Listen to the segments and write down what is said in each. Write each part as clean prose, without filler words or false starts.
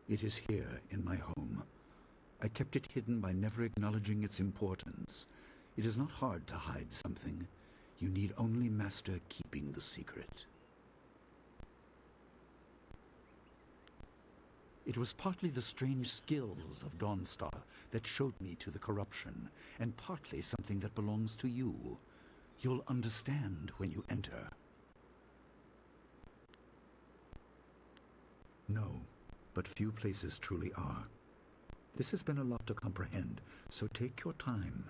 It is here, in my home. I kept it hidden by never acknowledging its importance. It is not hard to hide something. You need only master keeping the secret. It was partly the strange skills of Dawnstar that showed me to the corruption, and partly something that belongs to you. You'll understand when you enter. No, but few places truly are. This has been a lot to comprehend, so take your time.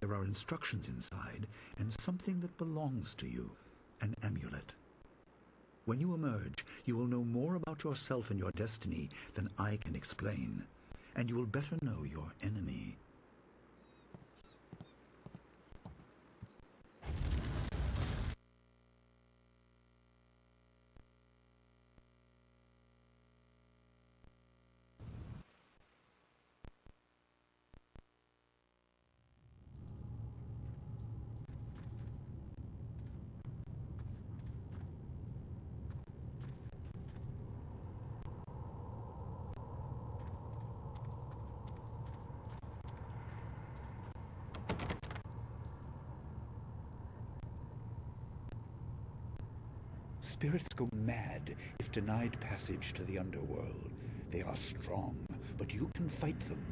There are instructions inside, and something that belongs to you, an amulet. When you emerge, you will know more about yourself and your destiny than I can explain, and you will better know your enemy. Spirits go mad if denied passage to the underworld. They are strong, but you can fight them.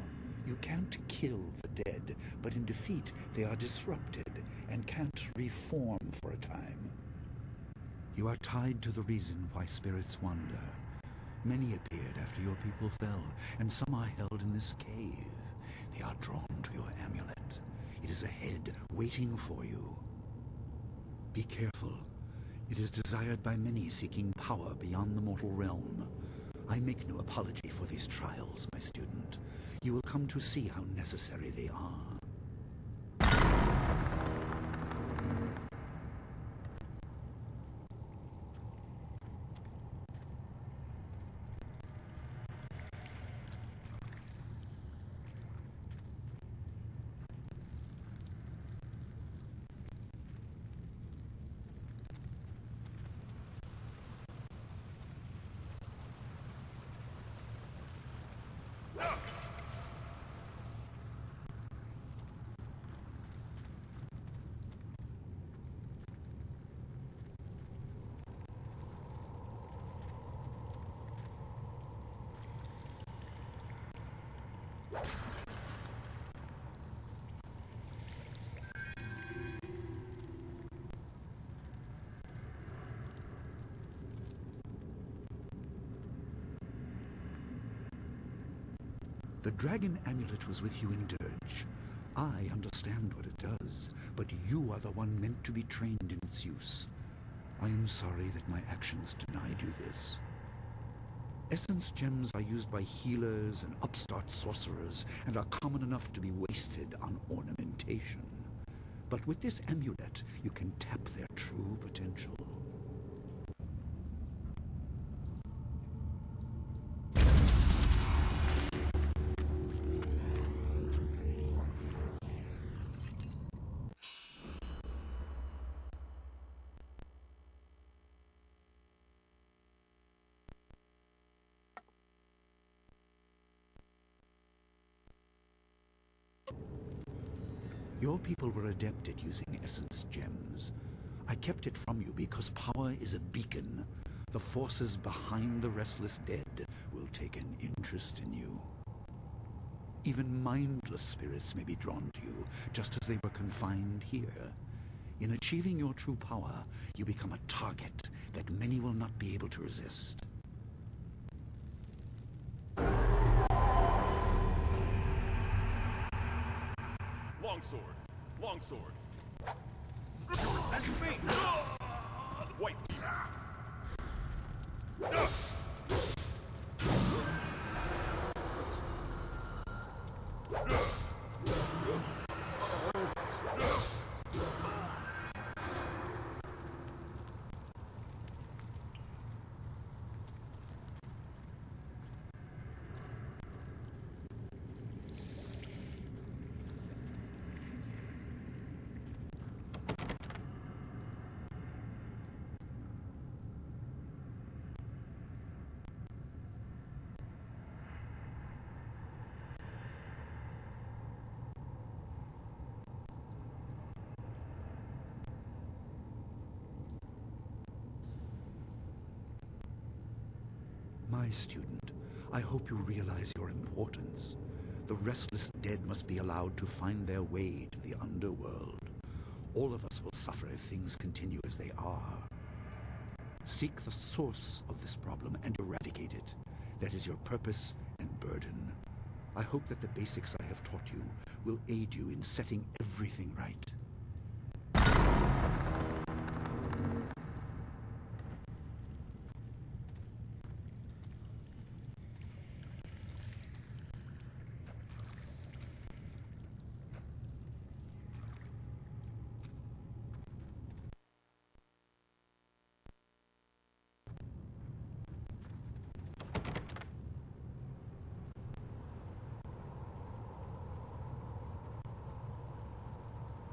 You can't kill the dead, but in defeat they are disrupted and can't reform for a time. You are tied to the reason why spirits wander. Many appeared after your people fell, and some are held in this cave. They are drawn to your amulet. It is ahead, waiting for you. Be careful. It is desired by many seeking power beyond the mortal realm. I make no apology for these trials, my student. You will come to see how necessary they are. The dragon amulet was with you in Dirge. I understand what it does, but you are the one meant to be trained in its use. I am sorry that my actions denied you this. Essence gems are used by healers and upstart sorcerers and are common enough to be wasted on ornamentation. But with this amulet, you can tap their true potential. Your people were adept at using essence gems. I kept it from you because power is a beacon. The forces behind the restless dead will take an interest in you. Even mindless spirits may be drawn to you, just as they were confined here. In achieving your true power, you become a target that many will not be able to resist. Longsword! Longsword! That's me! White! My student, I hope you realize your importance. The restless dead must be allowed to find their way to the underworld. All of us will suffer if things continue as they are. Seek the source of this problem and eradicate it. That is your purpose and burden. I hope that the basics I have taught you will aid you in setting everything right.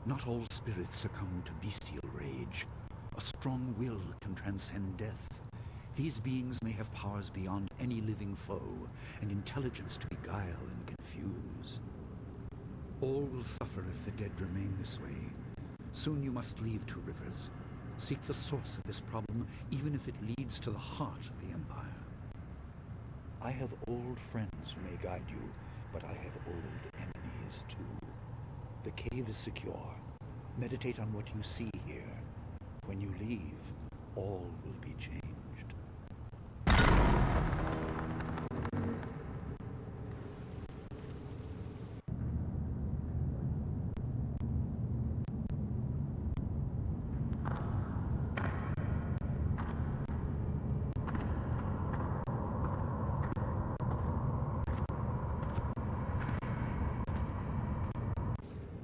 Not all spirits succumb to bestial rage. A strong will can transcend death. These beings may have powers beyond any living foe, and intelligence to beguile and confuse. All will suffer if the dead remain this way. Soon you must leave Two Rivers. Seek the source of this problem, even if it leads to the heart of the Empire. I have old friends who may guide you, but I have old enemies too. The cave is secure. Meditate on what you see here. When you leave, all will be changed.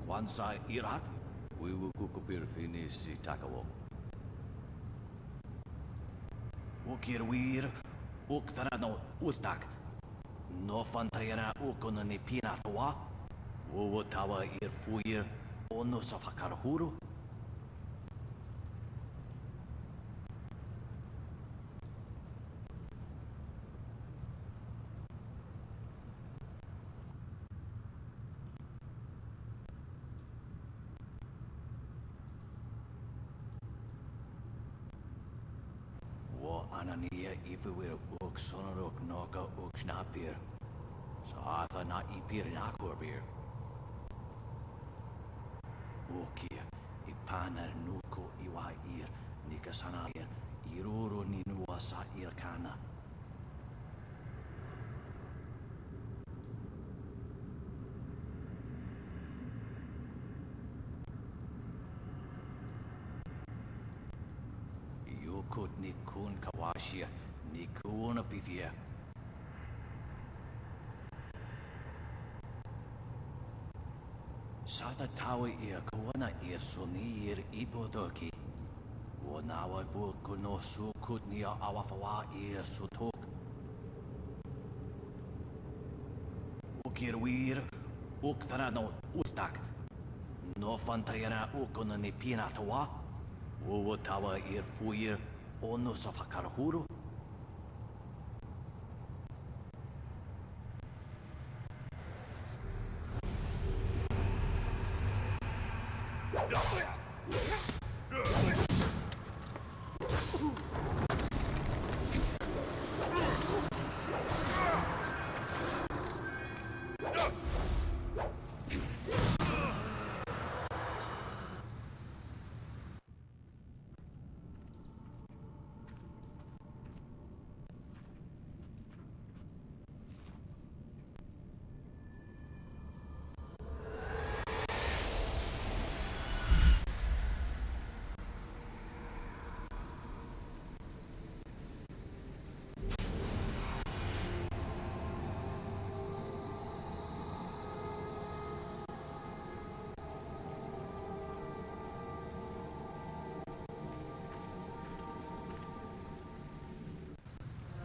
Kwansai Irat, we will kukupir finis takawo. Ukir wir, uktarano utak. No fantayana ukonani pinatawa. Wotawa irfuye, ono safakarhuru. Anania ifewir uk sonorok noka uk snapir. So atha na ipir nakorbir. Ukia ipanar nuko iwa ir nikasanair iruro ninuasa irkana. Yukut nikun kawashia nikuna pivia. Sada tawa ia kawana ia sonir ibodoki. Wanawa vukuno sukut nia awafawa ia sutok. Ukirwir uktarano utak. No fantayana ukuna ni pinatawa. Wotawa irfuye ono safakarhuru.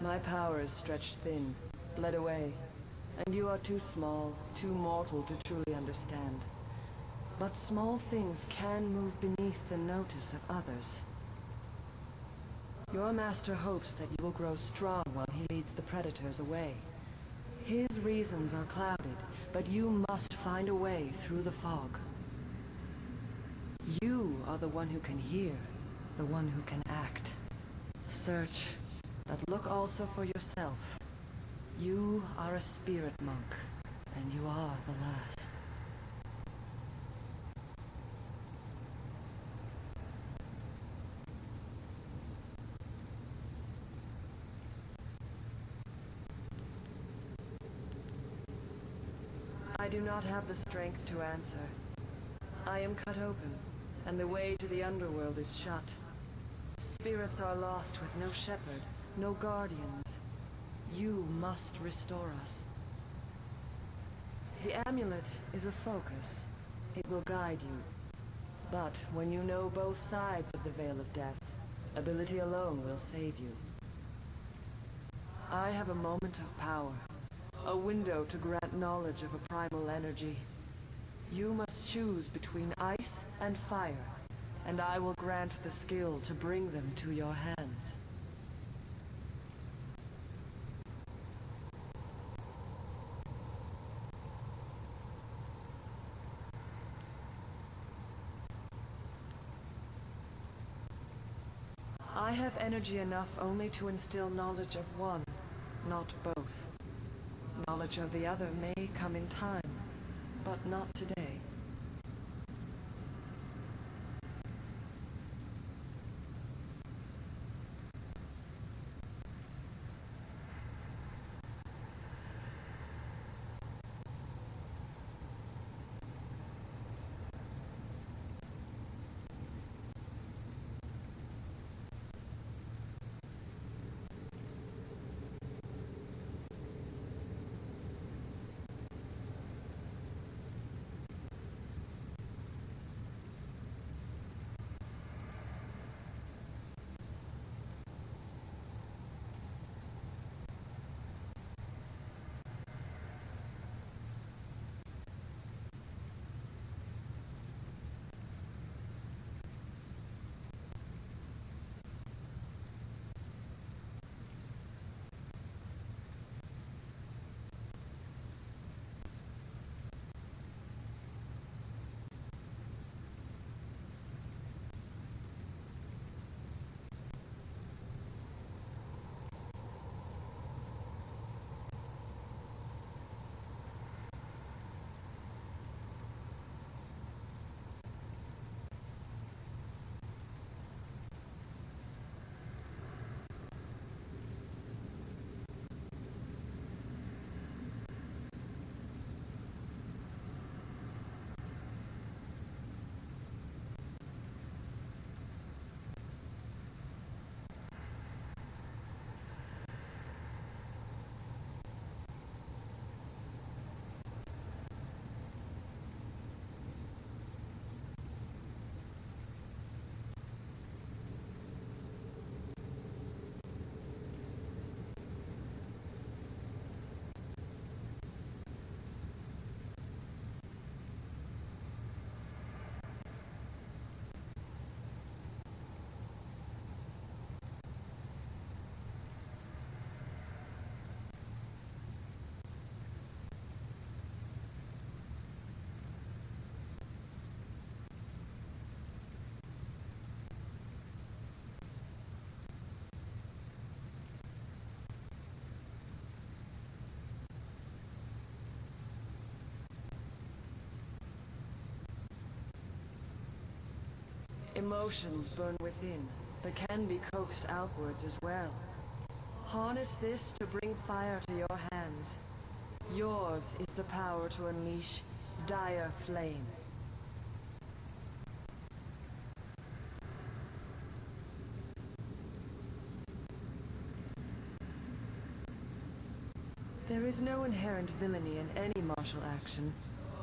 My power is stretched thin, bled away, and you are too small, too mortal to truly understand. But small things can move beneath the notice of others. Your master hopes that you will grow strong while he leads the predators away. His reasons are clouded, but you must find a way through the fog. You are the one who can hear, the one who can act. Search, But look also for yourself. You are a spirit monk, and you are the last. I do not have the strength to answer. I am cut open, and the way to the underworld is shut. Spirits are lost with no shepherd, no guardians. You must restore us. The amulet is a focus. It will guide you. But when you know both sides of the Veil of Death, ability alone will save you. I have a moment of power, a window to grant knowledge of a primal energy. You must choose between ice and fire, and I will grant the skill to bring them to your hands. I have energy enough only to instill knowledge of one, not both. Knowledge of the other may come in time, but not today. Emotions burn within, but can be coaxed outwards as well. Harness this to bring fire to your hands. Yours is the power to unleash dire flame. There is no inherent villainy in any martial action,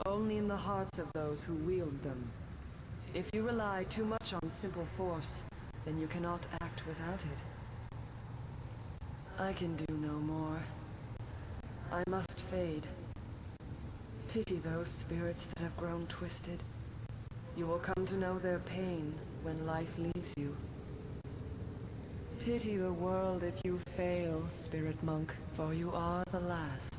only in the hearts of those who wield them. If you rely too much on simple force, then you cannot act without it. I can do no more. I must fade. Pity those spirits that have grown twisted. You will come to know their pain when life leaves you. Pity the world if you fail, spirit monk, for you are the last.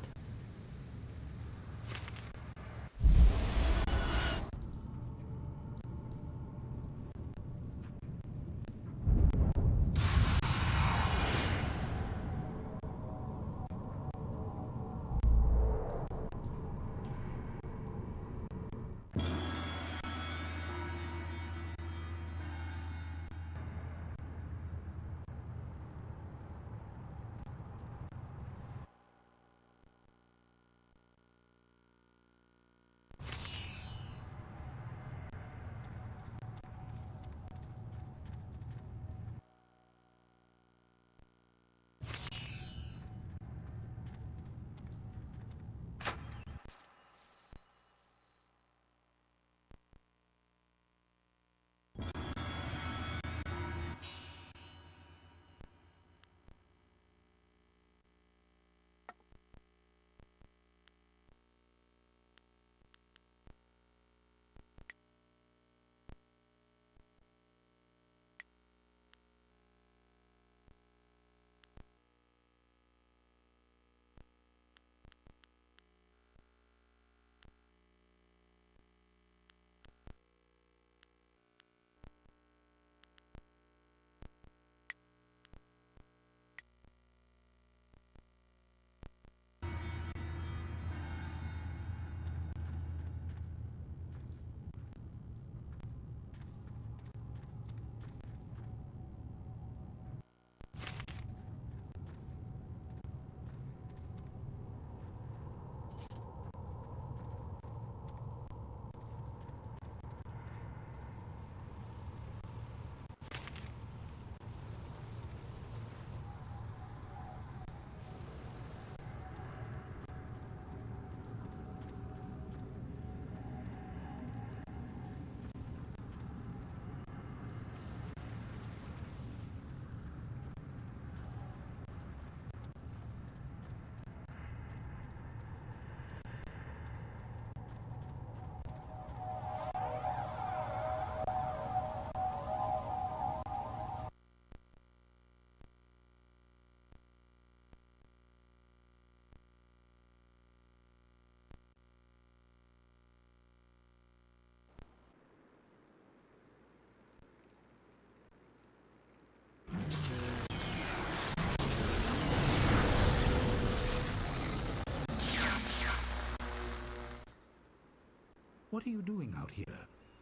what are you doing out here?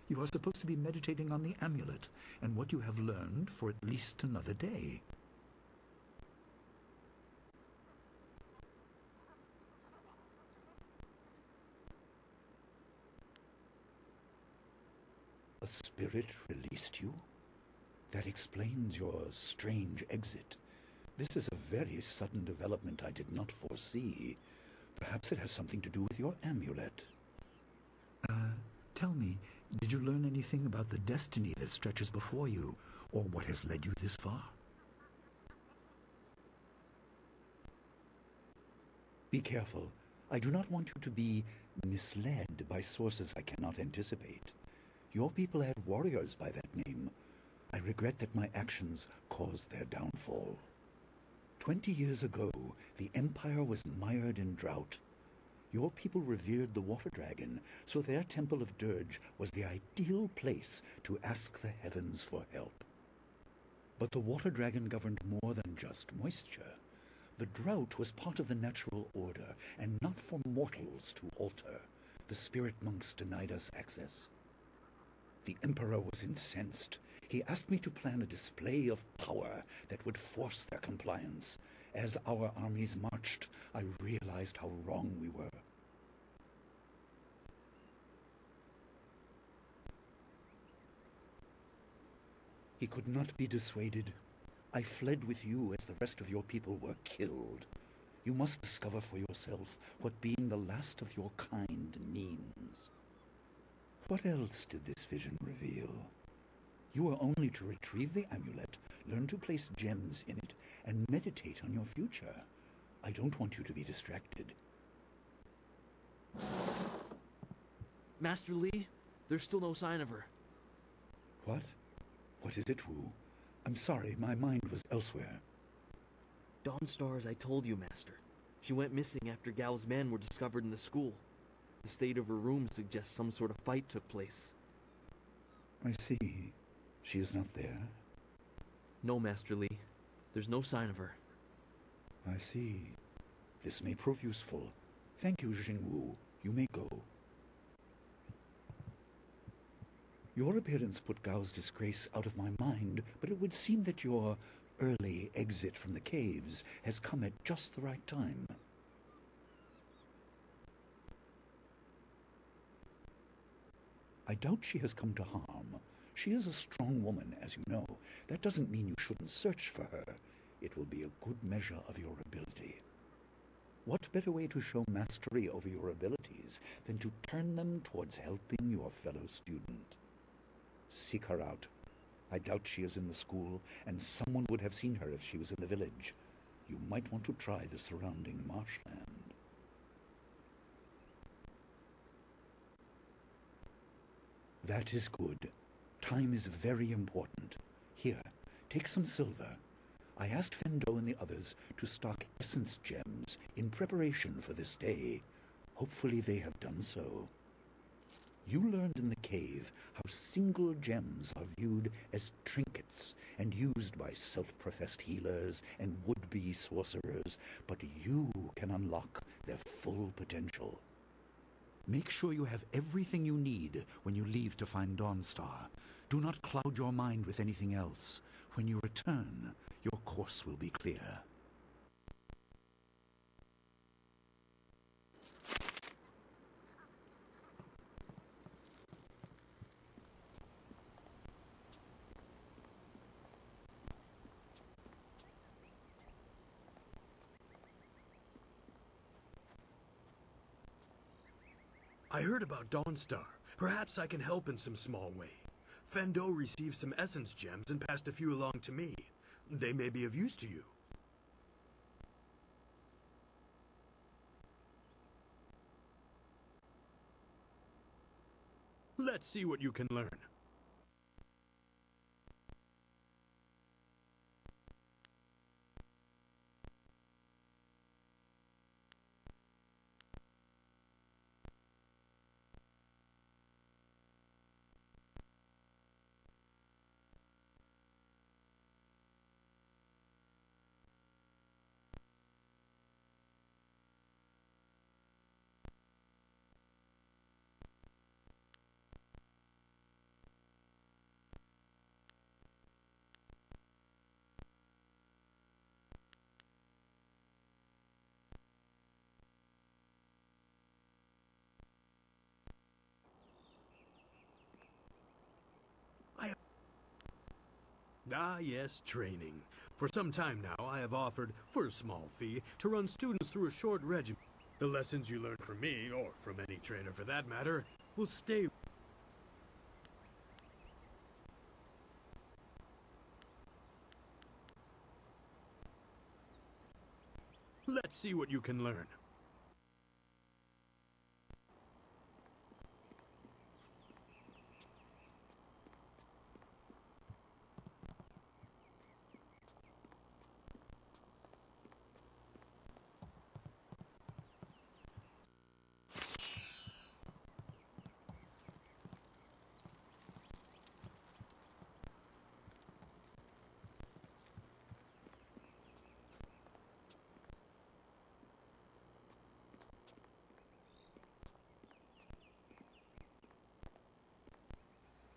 You are supposed to be meditating on the amulet and what you have learned for at least another day. A spirit released you? That explains your strange exit. This is a very sudden development I did not foresee. Perhaps it has something to do with your amulet. Tell me, did you learn anything about the destiny that stretches before you, or what has led you this far? Be careful. I do not want you to be misled by sources I cannot anticipate. Your people had warriors by that name. I regret that my actions caused their downfall. 20 years ago, the Empire was mired in drought. Your people revered the water dragon, so their temple of dirge was the ideal place to ask the heavens for help. But the water dragon governed more than just moisture. The drought was part of the natural order, and not for mortals to alter. The spirit monks denied us access. The Emperor was incensed. He asked me to plan a display of power that would force their compliance. As our armies marched, I realized how wrong we were. He could not be dissuaded. I fled with you as the rest of your people were killed. You must discover for yourself what being the last of your kind means. What else did this vision reveal? You are only to retrieve the amulet, learn to place gems in it, and meditate on your future. I don't want you to be distracted. Master Li, there's still no sign of her. What? What is it, Wu? I'm sorry, my mind was elsewhere. Dawnstar, as I told you, Master. She went missing after Gao's men were discovered in the school. The state of her room suggests some sort of fight took place. I see. She is not there? No, Master Li. There's no sign of her. I see. This may prove useful. Thank you, Jingwu. You may go. Your appearance put Gao's disgrace out of my mind, but it would seem that your early exit from the caves has come at just the right time. I doubt she has come to harm. She is a strong woman, as you know. That doesn't mean you shouldn't search for her. It will be a good measure of your ability. What better way to show mastery over your abilities than to turn them towards helping your fellow student? Seek her out. I doubt she is in the school, and someone would have seen her if she was in the village. You might want to try the surrounding marshland. That is good. Time is very important. Here, take some silver. I asked Fendo and the others to stock essence gems in preparation for this day. Hopefully they have done so. You learned in the cave how single gems are viewed as trinkets and used by self-professed healers and would-be sorcerers, but you can unlock their full potential. Make sure you have everything you need when you leave to find Dawnstar. Do not cloud your mind with anything else. When you return, your course will be clear. I heard about Dawnstar. Perhaps I can help in some small way. Fendo received some essence gems and passed a few along to me. They may be of use to you. Let's see what you can learn. Ah, yes, training. For some time now, I have offered, for a small fee, to run students through a short regiment. The lessons you learn from me, or from any trainer for that matter, will stay. Let's see what you can learn.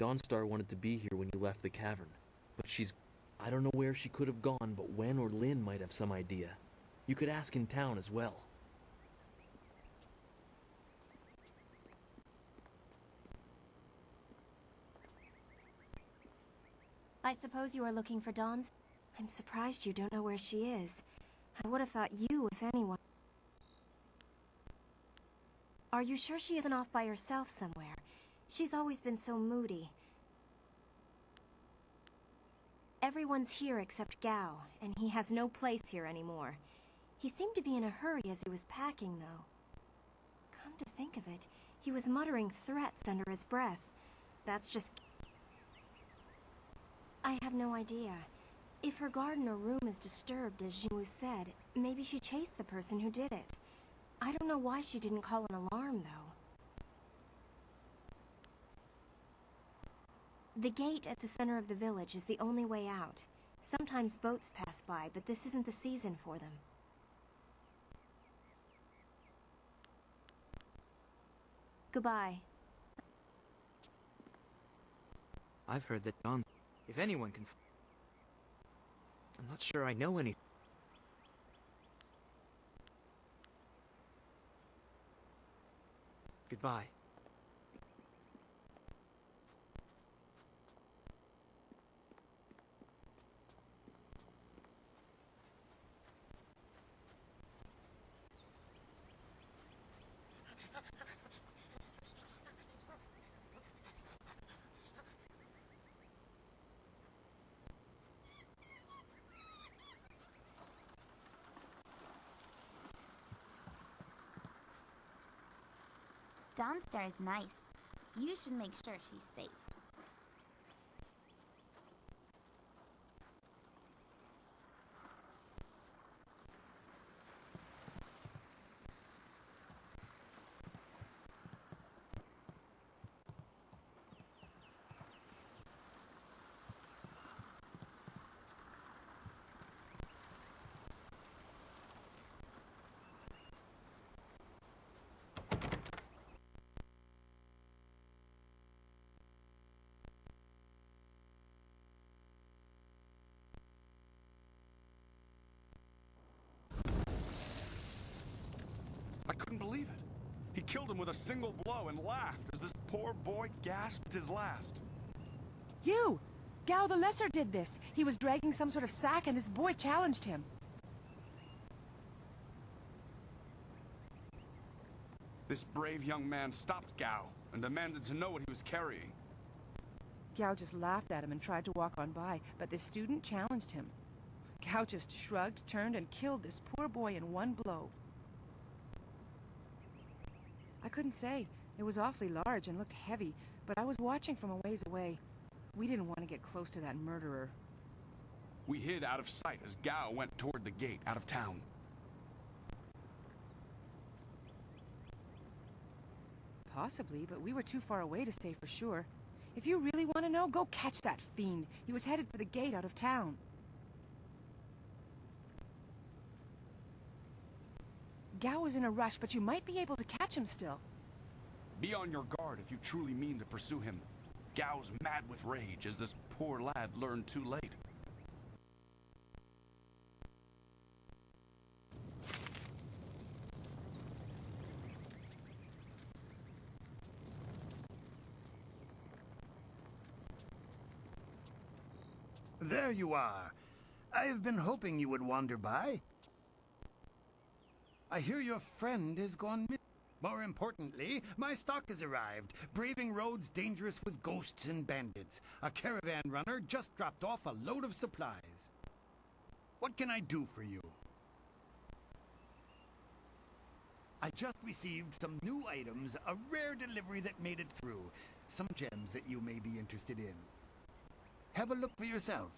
Dawnstar wanted to be here when you left the cavern, but she's... I don't know where she could have gone, but Wen or Lin might have some idea. You could ask in town as well. I suppose you are looking for Dawn's? I'm surprised you don't know where she is. I would have thought you, if anyone. Are you sure she isn't off by herself somewhere? She's always been so moody. Everyone's here except Gao, and he has no place here anymore. He seemed to be in a hurry as he was packing, though. Come to think of it, he was muttering threats under his breath. That's just... I have no idea. If her garden or room is disturbed, as Jingwu said, maybe she chased the person who did it. I don't know why she didn't call an alarm, though. The gate at the center of the village is the only way out. Sometimes boats pass by, but this isn't the season for them. Goodbye. I've heard that Dawn... If anyone can... I'm not sure I know any... Goodbye. Dawnstar is nice. You should make sure she's safe. I couldn't believe it. He killed him with a single blow and laughed as this poor boy gasped his last. You! Gao the Lesser did this. He was dragging some sort of sack and this boy challenged him. This brave young man stopped Gao and demanded to know what he was carrying. Gao just laughed at him and tried to walk on by, but the student challenged him. Gao just shrugged, turned, and killed this poor boy in one blow. I couldn't say. It was awfully large and looked heavy, but I was watching from a ways away. We didn't want to get close to that murderer. We hid out of sight as Gao went toward the gate out of town. Possibly, but we were too far away to say for sure. If you really want to know, go catch that fiend. He was headed for the gate out of town. Gao was in a rush, but you might be able to catch him still. Be on your guard if you truly mean to pursue him. Gao's mad with rage as this poor lad learned too late. There you are. I've been hoping you would wander by. I hear your friend is gone missing. More importantly, my stock has arrived, braving roads dangerous with ghosts and bandits. A caravan runner just dropped off a load of supplies. What can I do for you? I just received some new items, a rare delivery that made it through. Some gems that you may be interested in. Have a look for yourself.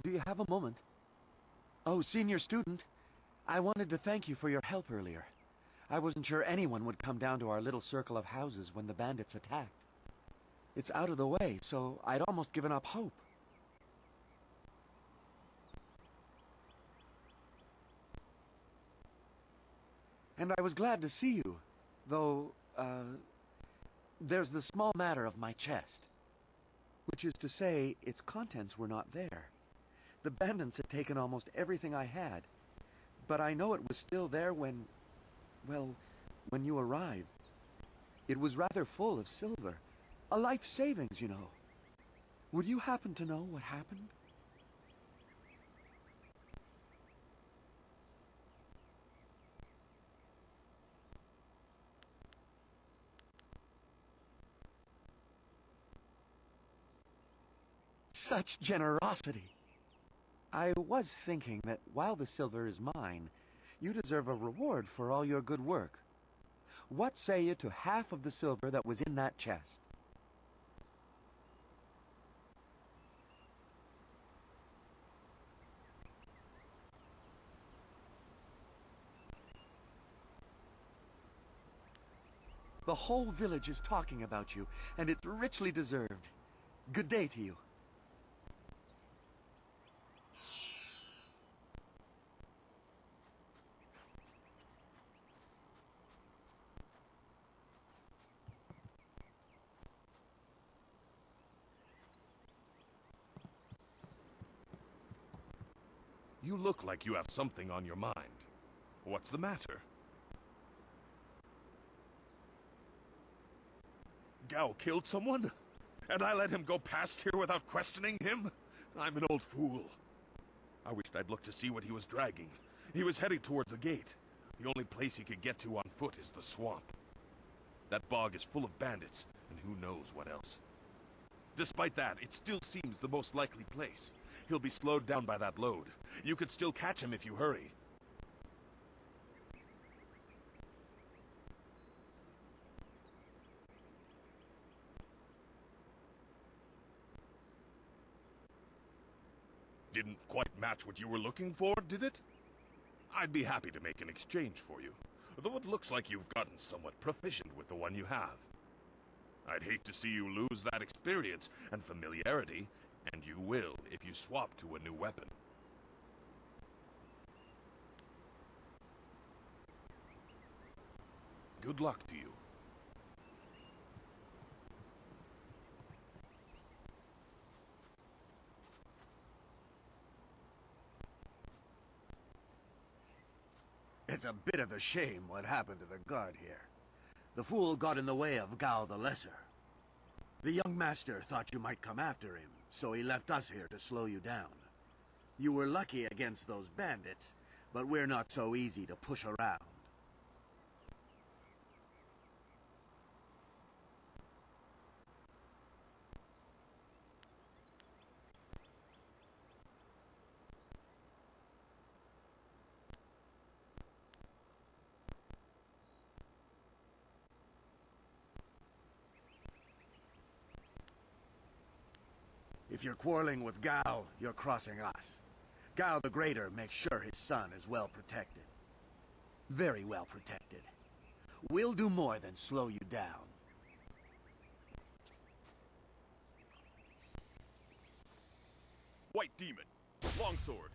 Do you have a moment? Oh, senior student. I wanted to thank you for your help earlier. I wasn't sure anyone would come down to our little circle of houses when the bandits attacked. It's out of the way, so I'd almost given up hope. And I was glad to see you, though, there's the small matter of my chest. Which is to say, its contents were not there. The bandits had taken almost everything I had, but I know it was still there when, well, when you arrived. It was rather full of silver. A life savings, you know. Would you happen to know what happened? Such generosity! I was thinking that while the silver is mine, you deserve a reward for all your good work. What say you to half of the silver that was in that chest? The whole village is talking about you, and it's richly deserved. Good day to you. You look like you have something on your mind. What's the matter? Gao killed someone? And I let him go past here without questioning him? I'm an old fool. I wished I'd looked to see what he was dragging. He was heading towards the gate. The only place he could get to on foot is the swamp. That bog is full of bandits, and who knows what else. Despite that, it still seems the most likely place. He'll be slowed down by that load. You could still catch him if you hurry. Didn't quite match what you were looking for, did it? I'd be happy to make an exchange for you, though it looks like you've gotten somewhat proficient with the one you have. I'd hate to see you lose that experience and familiarity, and you will if you swap to a new weapon. Good luck to you. It's a bit of a shame what happened to the guard here. The fool got in the way of Gao the Lesser. The young master thought you might come after him, so he left us here to slow you down. You were lucky against those bandits, but we're not so easy to push around. If you're quarreling with Gao, you're crossing us. Gao the Greater makes sure his son is well protected. Very well protected. We'll do more than slow you down. White Demon, longsword.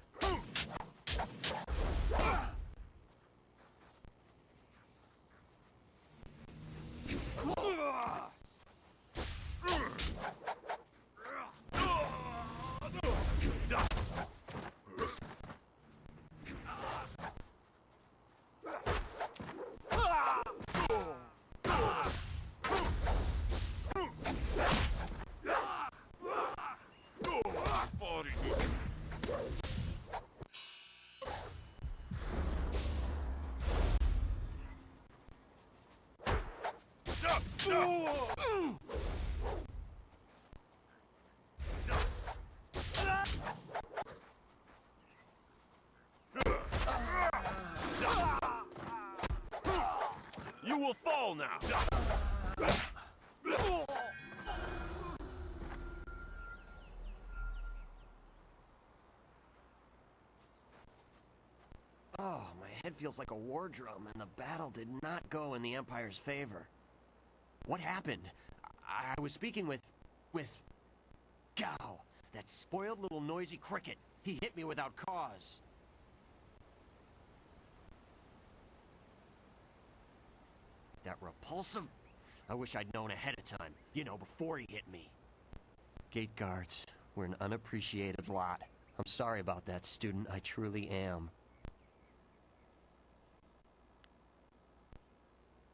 You will fall now! Oh, my head feels like a war drum, and the battle did not go in the Empire's favor. What happened? I was speaking with Gao, that spoiled little noisy cricket. He hit me without cause. That repulsive... I wish I'd known ahead of time. You know, before he hit me. Gate guards, we're an unappreciated lot. I'm sorry about that, student. I truly am.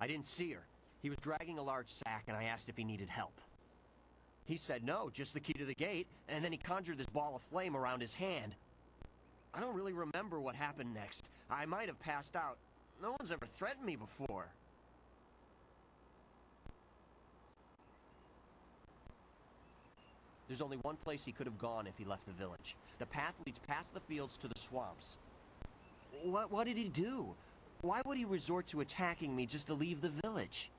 I didn't see her. He was dragging a large sack, and I asked if he needed help. He said no, just the key to the gate, and then he conjured this ball of flame around his hand. I don't really remember what happened next. I might have passed out. No one's ever threatened me before. There's only one place he could have gone if he left the village. The path leads past the fields to the swamps. What did he do? Why would he resort to attacking me just to leave the village?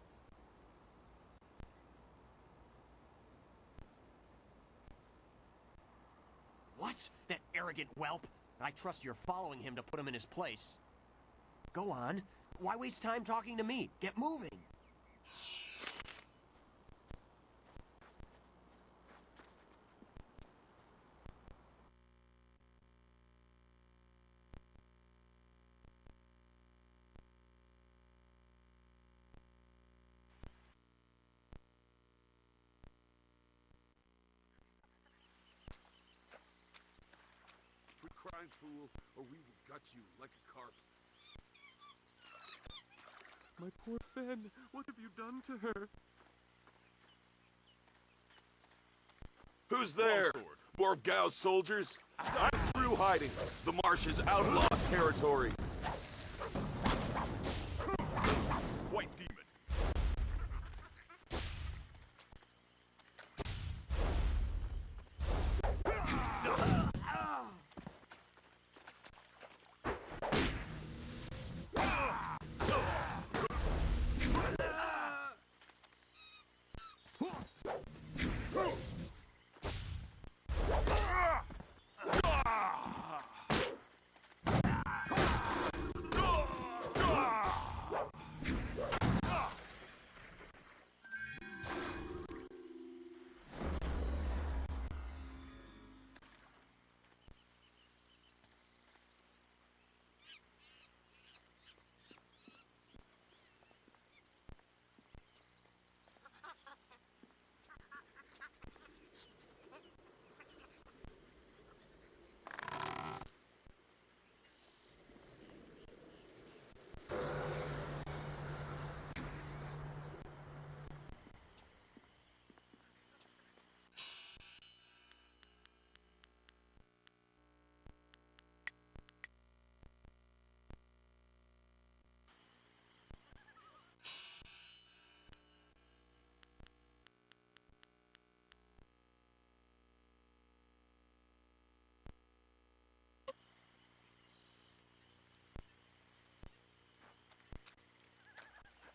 What? That arrogant whelp? I trust you're following him to put him in his place. Go on. Why waste time talking to me? Get moving. Quit crying, fool, or we will gut you like a carp. My poor Fen, what have you done to her? Who's there? Longsword. More of Gao's soldiers? I'm through hiding. The marsh is outlaw territory. White Demon.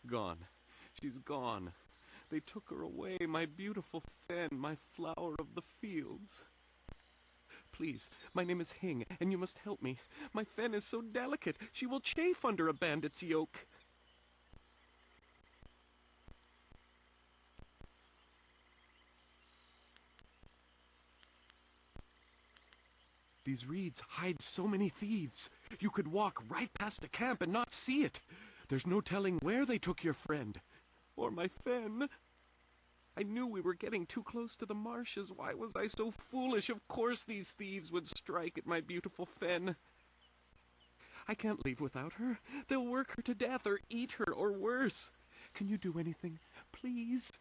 Gone. She's gone. They took her away, my beautiful Fen, my flower of the fields. Please, my name is Hing, and you must help me. My Fen is so delicate, she will chafe under a bandit's yoke. These reeds hide so many thieves. You could walk right past a camp and not see it. There's no telling where they took your friend. Or my Fen. I knew we were getting too close to the marshes. Why was I so foolish? Of course these thieves would strike at my beautiful Fen. I can't leave without her. They'll work her to death or eat her or worse. Can you do anything, please?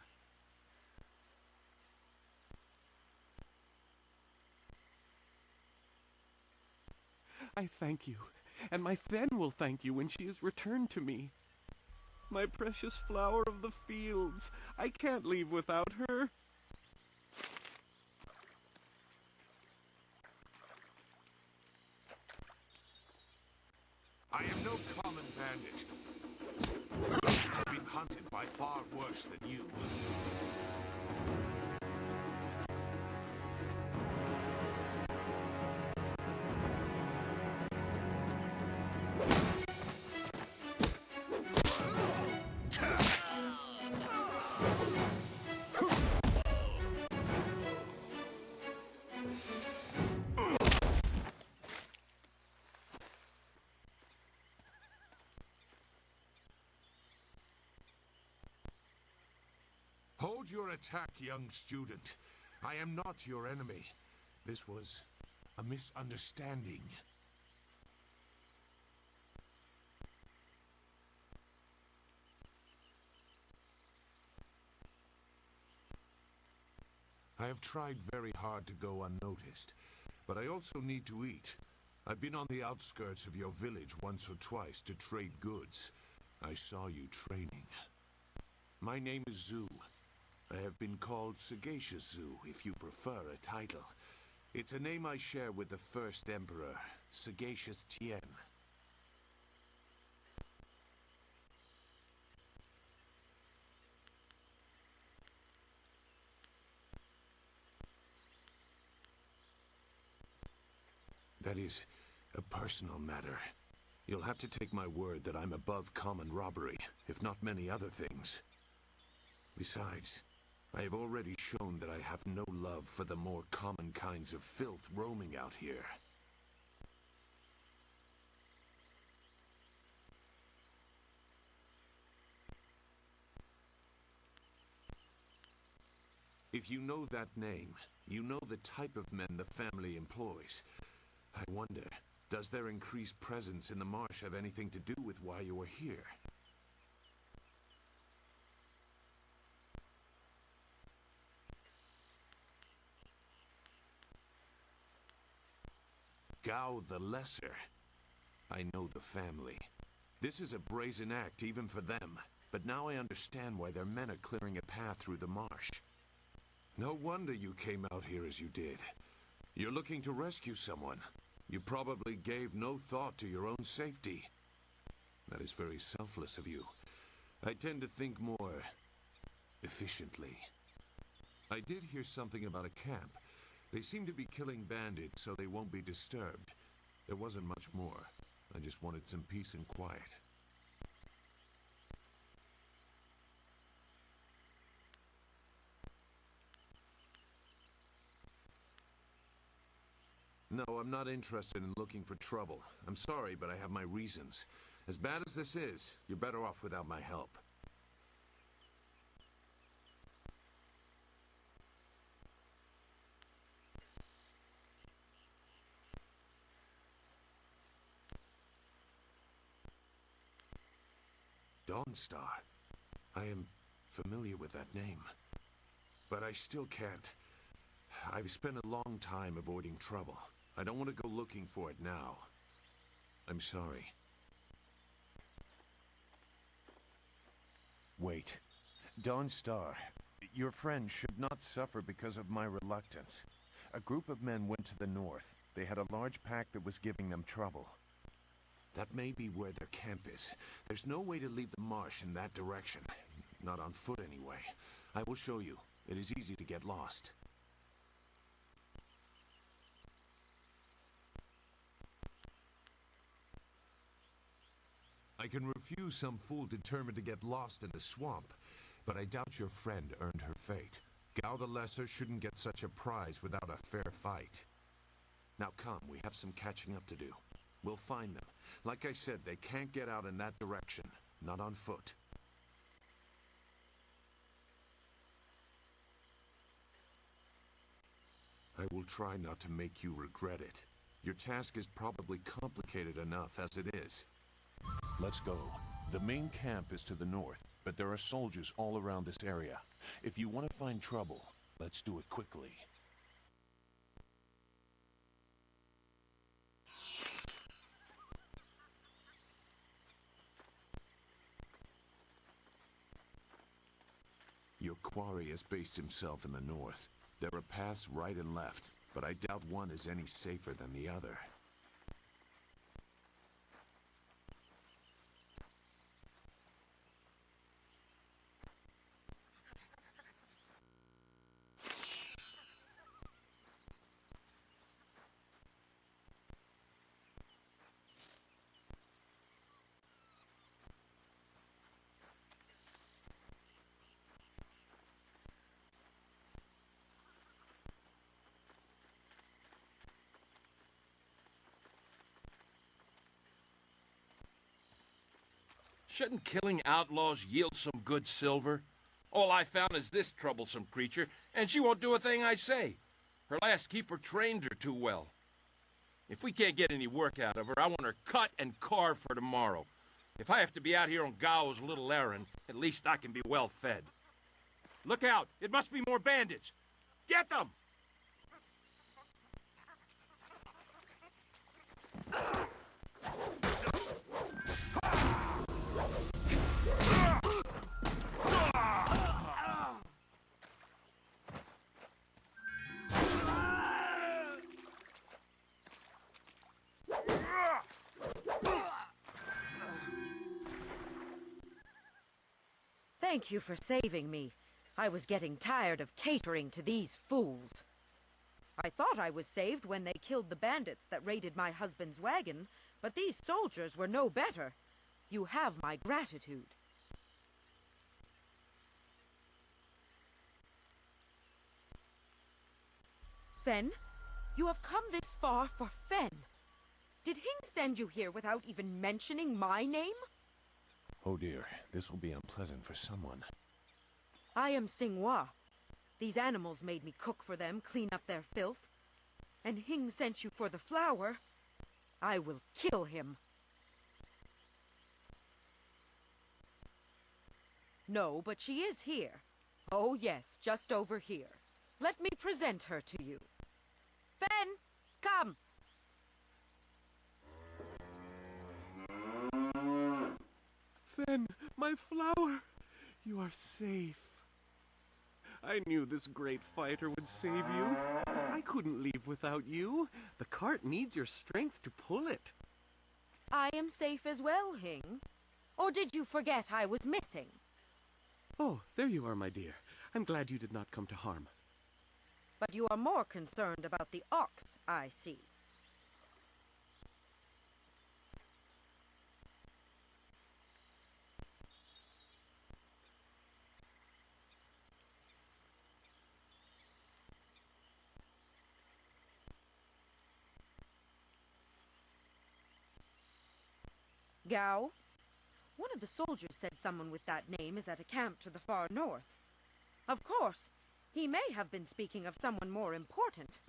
I thank you, and my Fen will thank you when she is returned to me. My precious flower of the fields, I can't leave without her. I am no common bandit. I've been hunted by far worse than you. Hold your attack, young student. I am not your enemy. This was a misunderstanding. I have tried very hard to go unnoticed, but I also need to eat. I've been on the outskirts of your village once or twice to trade goods. I saw you training. My name is Zhu. I have been called Sagacious Zhu, if you prefer a title. It's a name I share with the first emperor, Sagacious Tien. That is a personal matter. You'll have to take my word that I'm above common robbery, if not many other things. Besides, I have already shown that I have no love for the more common kinds of filth roaming out here. If you know that name, you know the type of men the family employs. I wonder, does their increased presence in the marsh have anything to do with why you are here? Gao the Lesser. I know the family. This is a brazen act even for them, but now I understand why their men are clearing a path through the marsh. No wonder you came out here as you did. You're looking to rescue someone. You probably gave no thought to your own safety. That is very selfless of you. I tend to think more efficiently. I did hear something about a camp. They seem to be killing bandits so they won't be disturbed. There wasn't much more. I just wanted some peace and quiet. No, I'm not interested in looking for trouble. I'm sorry, but I have my reasons. As bad as this is, you're better off without my help. Dawnstar. I am familiar with that name. But I still can't. I've spent a long time avoiding trouble. I don't want to go looking for it now. I'm sorry. Wait. Dawnstar, your friend should not suffer because of my reluctance. A group of men went to the north. They had a large pack that was giving them trouble. That may be where their camp is. There's no way to leave the marsh in that direction. Not on foot, anyway. I will show you. It is easy to get lost. I can refuse some fool determined to get lost in the swamp, but I doubt your friend earned her fate. Gao the Lesser shouldn't get such a prize without a fair fight. Now come, we have some catching up to do. We'll find them. Like I said, they can't get out in that direction. Not on foot. I will try not to make you regret it. Your task is probably complicated enough as it is. Let's go. The main camp is to the north, but there are soldiers all around this area. If you want to find trouble, let's do it quickly. Your quarry has based himself in the north. There are paths right and left, but I doubt one is any safer than the other. Shouldn't killing outlaws yield some good silver? All I found is this troublesome creature, and she won't do a thing I say. Her last keeper trained her too well. If we can't get any work out of her, I want her cut and carved for tomorrow. If I have to be out here on Gao's little errand, at least I can be well fed. Look out! It must be more bandits! Get them! Thank you for saving me. I was getting tired of catering to these fools. I thought I was saved when they killed the bandits that raided my husband's wagon, but these soldiers were no better. You have my gratitude. Fen, you have come this far for Fen. Did Hing send you here without even mentioning my name? Oh dear, this will be unpleasant for someone. I am Xinghua. These animals made me cook for them, clean up their filth. And Hing sent you for the flower. I will kill him. No, but she is here. Oh yes, just over here. Let me present her to you. Fen, come! Fen, my flower! You are safe. I knew this great fighter would save you. I couldn't leave without you. The cart needs your strength to pull it. I am safe as well, Hing. Or did you forget I was missing? Oh, there you are, my dear. I'm glad you did not come to harm. But you are more concerned about the ox, I see. Gao? One of the soldiers said someone with that name is at a camp to the far north. Of course, he may have been speaking of someone more important.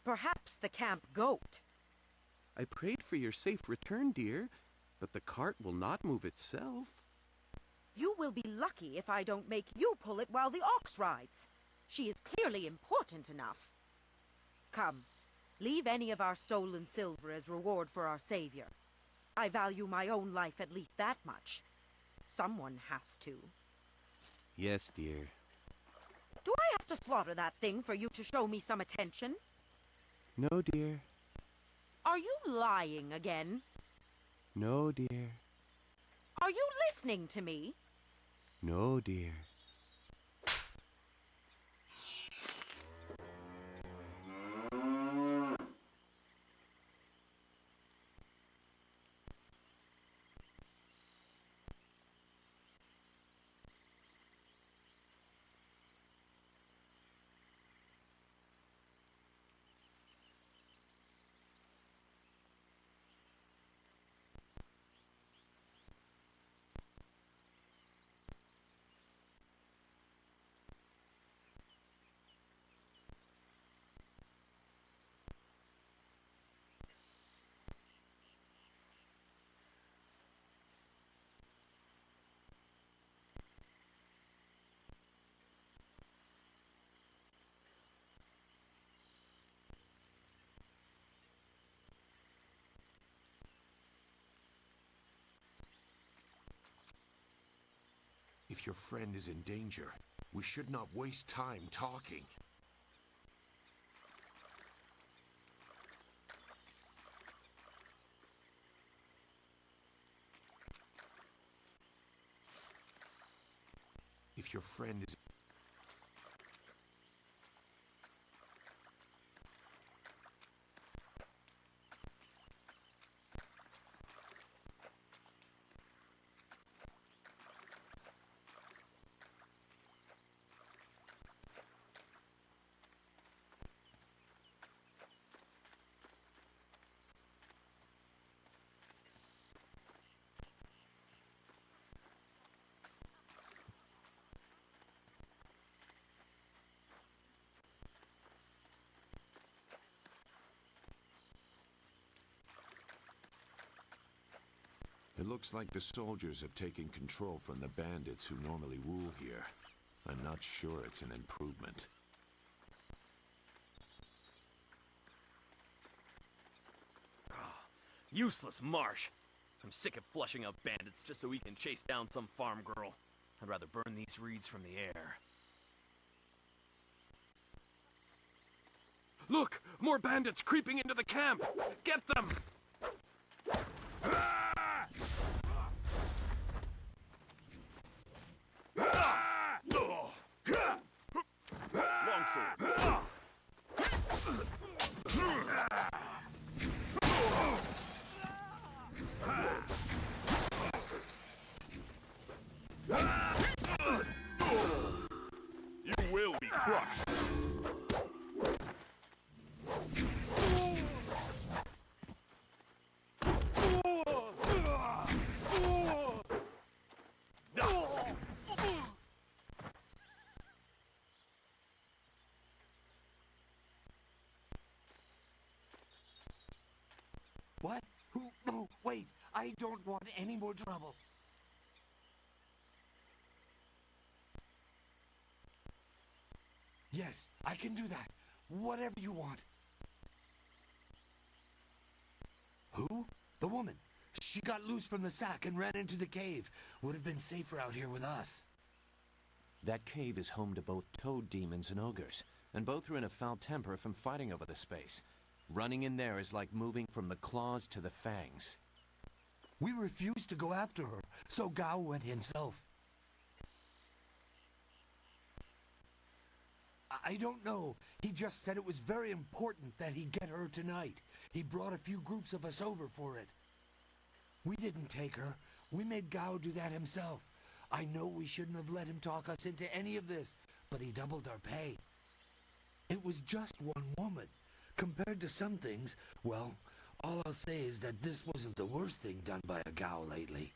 Perhaps the camp goat. I prayed for your safe return, dear, but the cart will not move itself. You will be lucky if I don't make you pull it while the ox rides. She is clearly important enough. Come, leave any of our stolen silver as reward for our savior. I value my own life at least that much. Someone has to. Yes, dear. Do I have to slaughter that thing for you to show me some attention? No, dear. Are you lying again? No, dear. Are you listening to me? No, dear. If your friend is in danger, we should not waste time talking. If your friend is... It looks like the soldiers have taken control from the bandits who normally rule here. I'm not sure it's an improvement. Useless marsh. I'm sick of flushing out bandits just so we can chase down some farm girl. I'd rather burn these reeds from the air. Look! More bandits creeping into the camp! Get them! Longsword. You will be crushed. What? Who? No, wait. I don't want any more trouble. Yes, I can do that. Whatever you want. Who? The woman. She got loose from the sack and ran into the cave. Would have been safer out here with us. That cave is home to both toad demons and ogres, and both are in a foul temper from fighting over the space. Running in there is like moving from the claws to the fangs. We refused to go after her, so Gao went himself. I don't know. He just said it was very important that he get her tonight. He brought a few groups of us over for it. We didn't take her. We made Gao do that himself. I know we shouldn't have let him talk us into any of this, but he doubled our pay. It was just one woman. Compared to some things, well, all I'll say is that this wasn't the worst thing done by a Gao lately.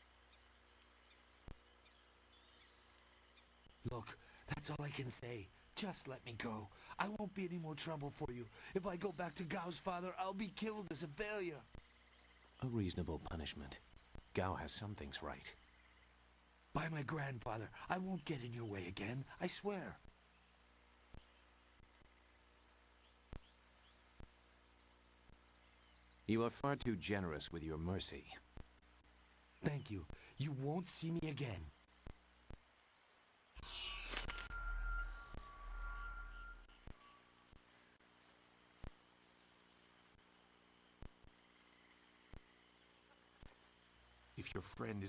Look, that's all I can say. Just let me go. I won't be any more trouble for you. If I go back to Gao's father, I'll be killed as a failure. A reasonable punishment. Gao has some things right. By my grandfather, I won't get in your way again, I swear. You are far too generous with your mercy. Thank you. You won't see me again. If your friend is...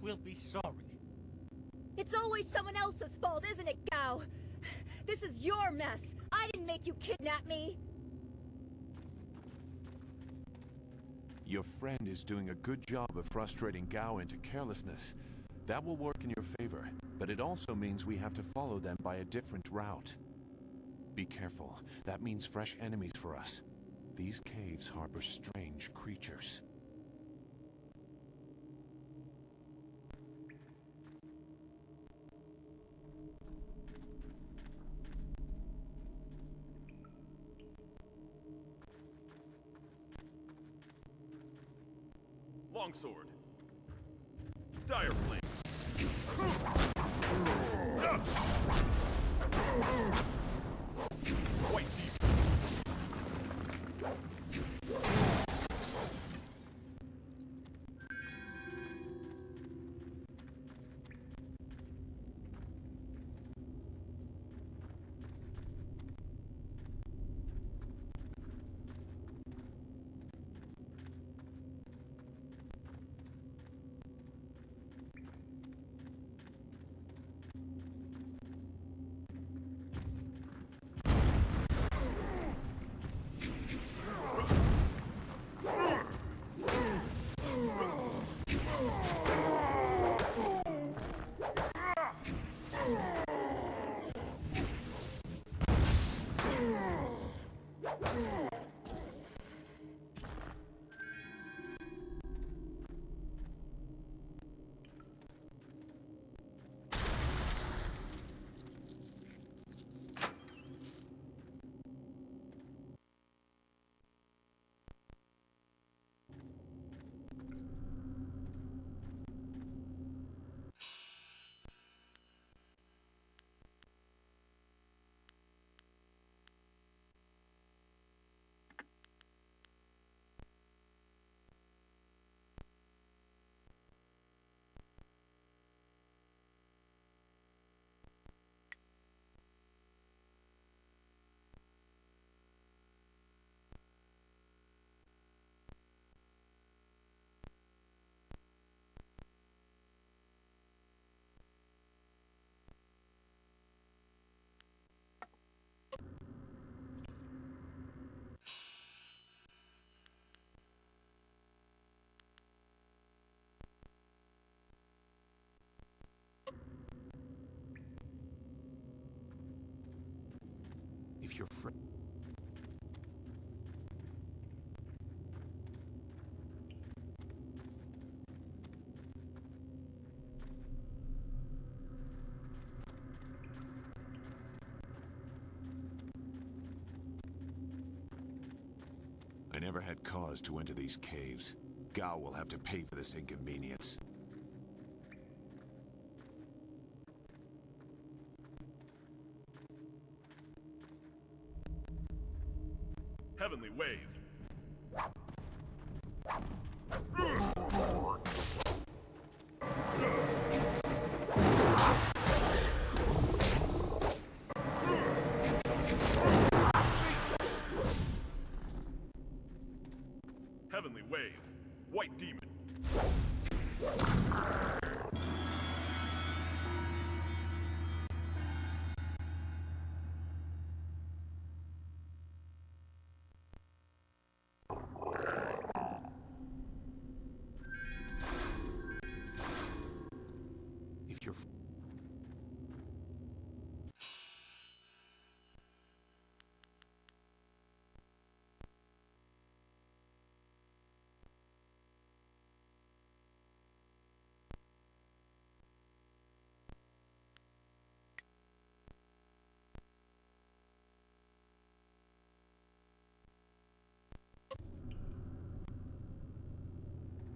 will be sorry. It's always someone else's fault, isn't it, Gao? This is your mess. I didn't make you kidnap me. Your friend is doing a good job of frustrating Gao into carelessness. That will work in your favor, but it also means we have to follow them by a different route. Be careful. That means fresh enemies for us. These caves harbor strange creatures. Longsword. Dire flame. White demon. If your friend... I never had cause to enter these caves. Gao will have to pay for this inconvenience. Heavenly wave. Heavenly wave. White demon. If your...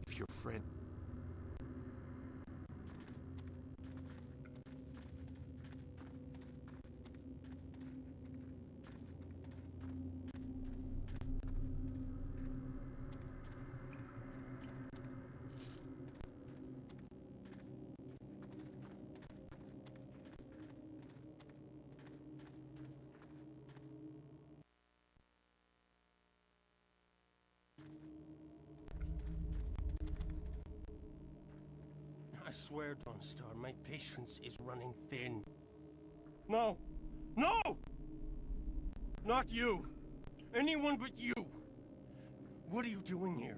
If your friend... swear, Dawnstar, my patience is running thin. No! No! Not you! Anyone but you! What are you doing here?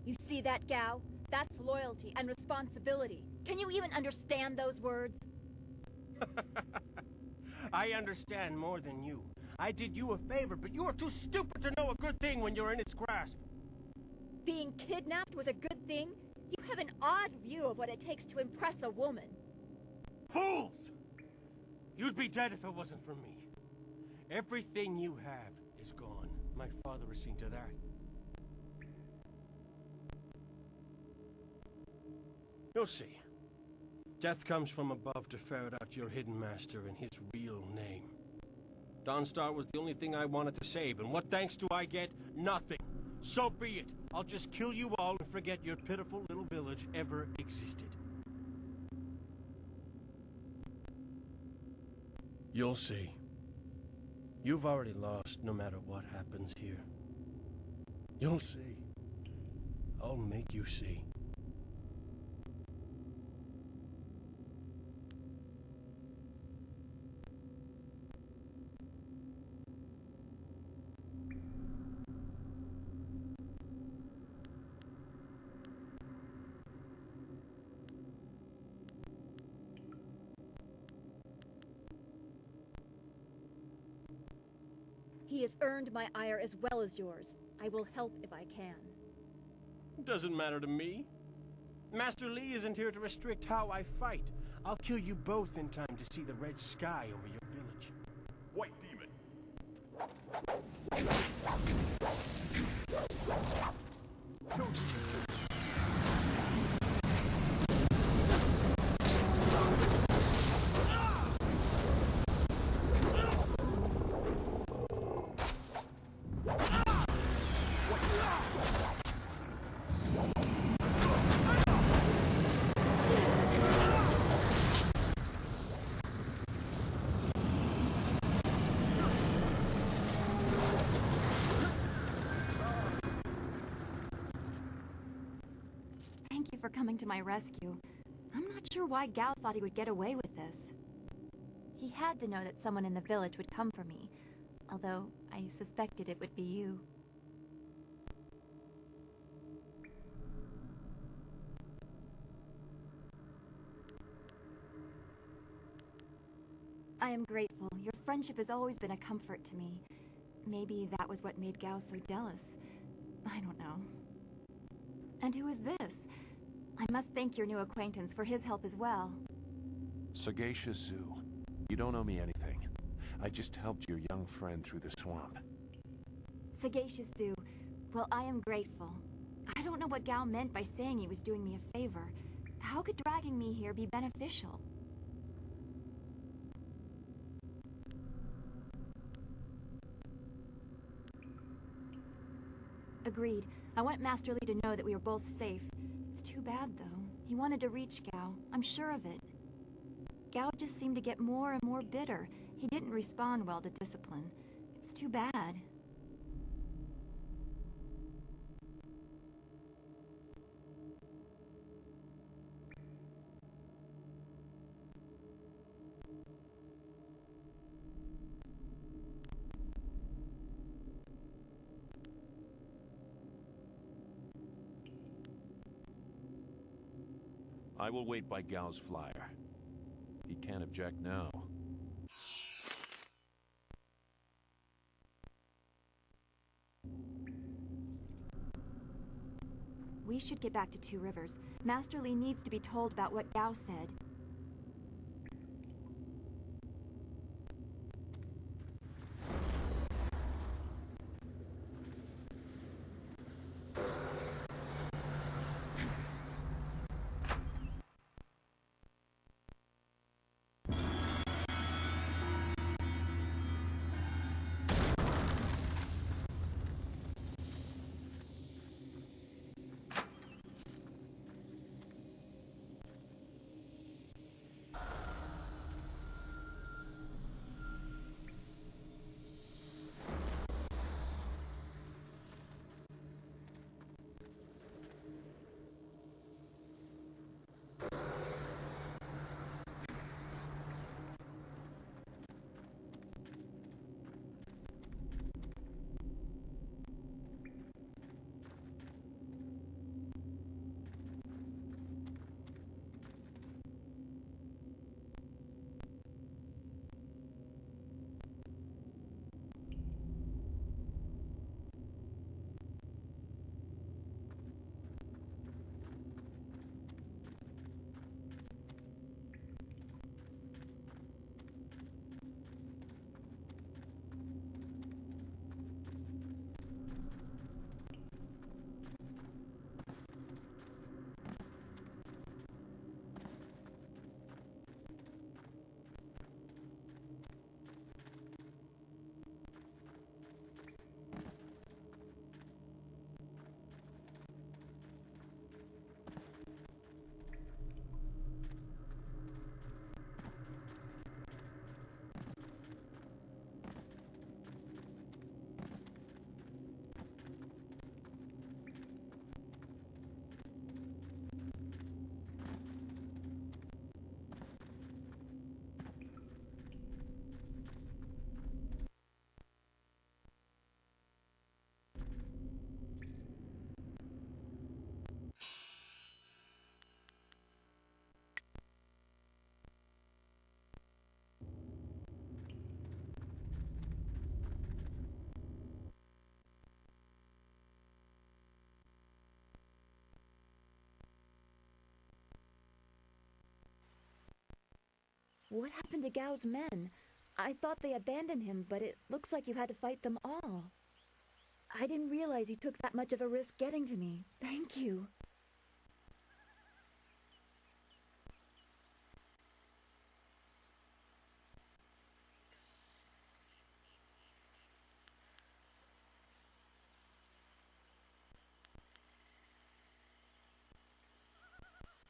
You see that, Gao? That's loyalty and responsibility. Can you even understand those words? I understand more than you. I did you a favor, but you are too stupid to know a good thing when you're in its grasp. Being kidnapped was a good thing? You have an odd view of what it takes to impress a woman. Fools! You'd be dead if it wasn't for me. Everything you have is gone. My father has seen to that. You'll see. Death comes from above to ferret out your hidden master and his real name. Dawnstar was the only thing I wanted to save, and what thanks do I get? Nothing. So be it. I'll just kill you all and forget your pitiful little village ever existed. You'll see. You've already lost no matter what happens here. You'll see. I'll make you see. He has earned my ire as well as yours. I will help if I can. Doesn't matter to me. Master Li isn't here to restrict how I fight. I'll kill you both in time to see the red sky over your village. White demon. Thank you for coming to my rescue. I'm not sure why Gao thought he would get away with this. He had to know that someone in the village would come for me, although I suspected it would be you. I am grateful. Your friendship has always been a comfort to me. Maybe that was what made Gao so jealous. I don't know. And who is this? I must thank your new acquaintance for his help as well. Sagacious Zoo. You don't owe me anything. I just helped your young friend through the swamp. Sagacious Zoo. Well, I am grateful. I don't know what Gao meant by saying he was doing me a favor. How could dragging me here be beneficial? Agreed. I want Master Li to know that we are both safe. It's too bad, though. He wanted to reach Gao. I'm sure of it. Gao just seemed to get more and more bitter. He didn't respond well to discipline. It's too bad. I will wait by Gao's flyer. He can't object now. We should get back to Two Rivers. Master Li needs to be told about what Gao said. What happened to Gao's men? I thought they abandoned him, but it looks like you had to fight them all. I didn't realize you took that much of a risk getting to me. Thank you.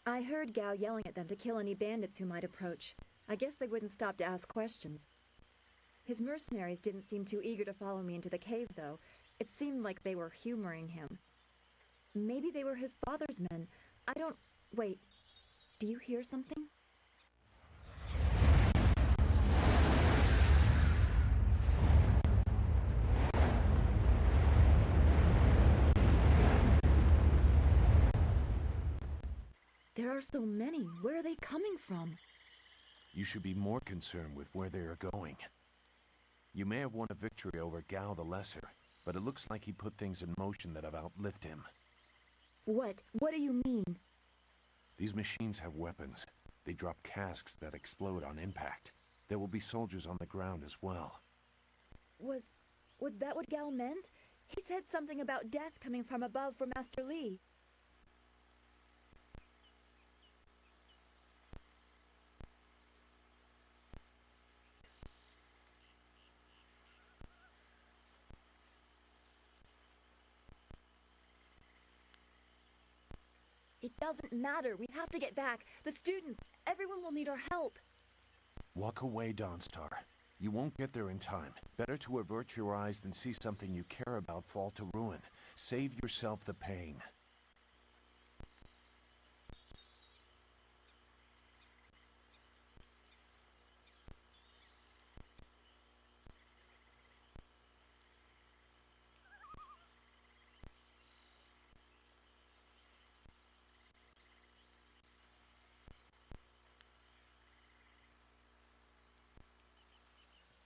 I heard Gao yelling at them to kill any bandits who might approach. I guess they wouldn't stop to ask questions. His mercenaries didn't seem too eager to follow me into the cave, though. It seemed like they were humoring him. Maybe they were his father's men. I don't... Wait. Do you hear something? There are so many. Where are they coming from? You should be more concerned with where they are going. You may have won a victory over Gao the Lesser, but it looks like he put things in motion that have outlived him. What? What do you mean? These machines have weapons. They drop casks that explode on impact. There will be soldiers on the ground as well. Was that what Gao meant? He said something about death coming from above for Master Li. It doesn't matter. We have to get back. The students, everyone will need our help. Walk away, Dawnstar. You won't get there in time. Better to avert your eyes than see something you care about fall to ruin. Save yourself the pain.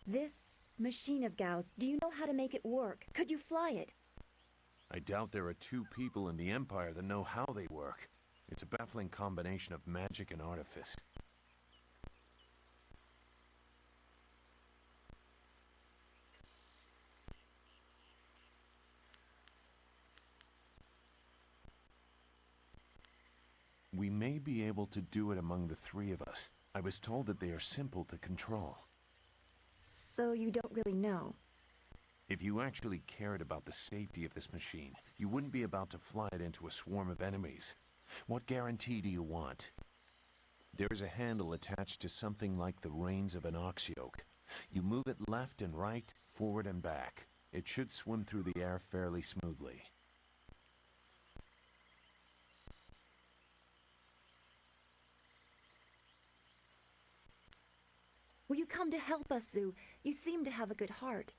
This machine of Gao's, do you know how to make it work? Could you fly it? I doubt there are two people in the Empire that know how they work. It's a baffling combination of magic and artifice. We may be able to do it among the three of us. I was told that they are simple to control. So you don't really know? If you actually cared about the safety of this machine, you wouldn't be about to fly it into a swarm of enemies. What guarantee do you want? There is a handle attached to something like the reins of an ox yoke. You move it left and right, forward and back. It should swim through the air fairly smoothly. Will you come to help us, Zhu? You seem to have a good heart.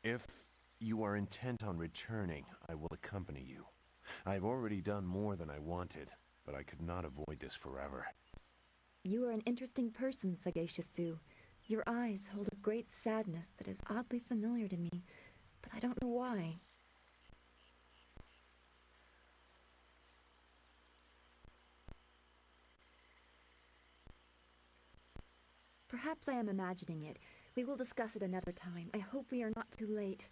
If you are intent on returning, I will accompany you. I have already done more than I wanted, but I could not avoid this forever. You are an interesting person, sagacious Zhu. Your eyes hold a great sadness that is oddly familiar to me, but I don't know why. Perhaps I am imagining it. We will discuss it another time. I hope we are not too late.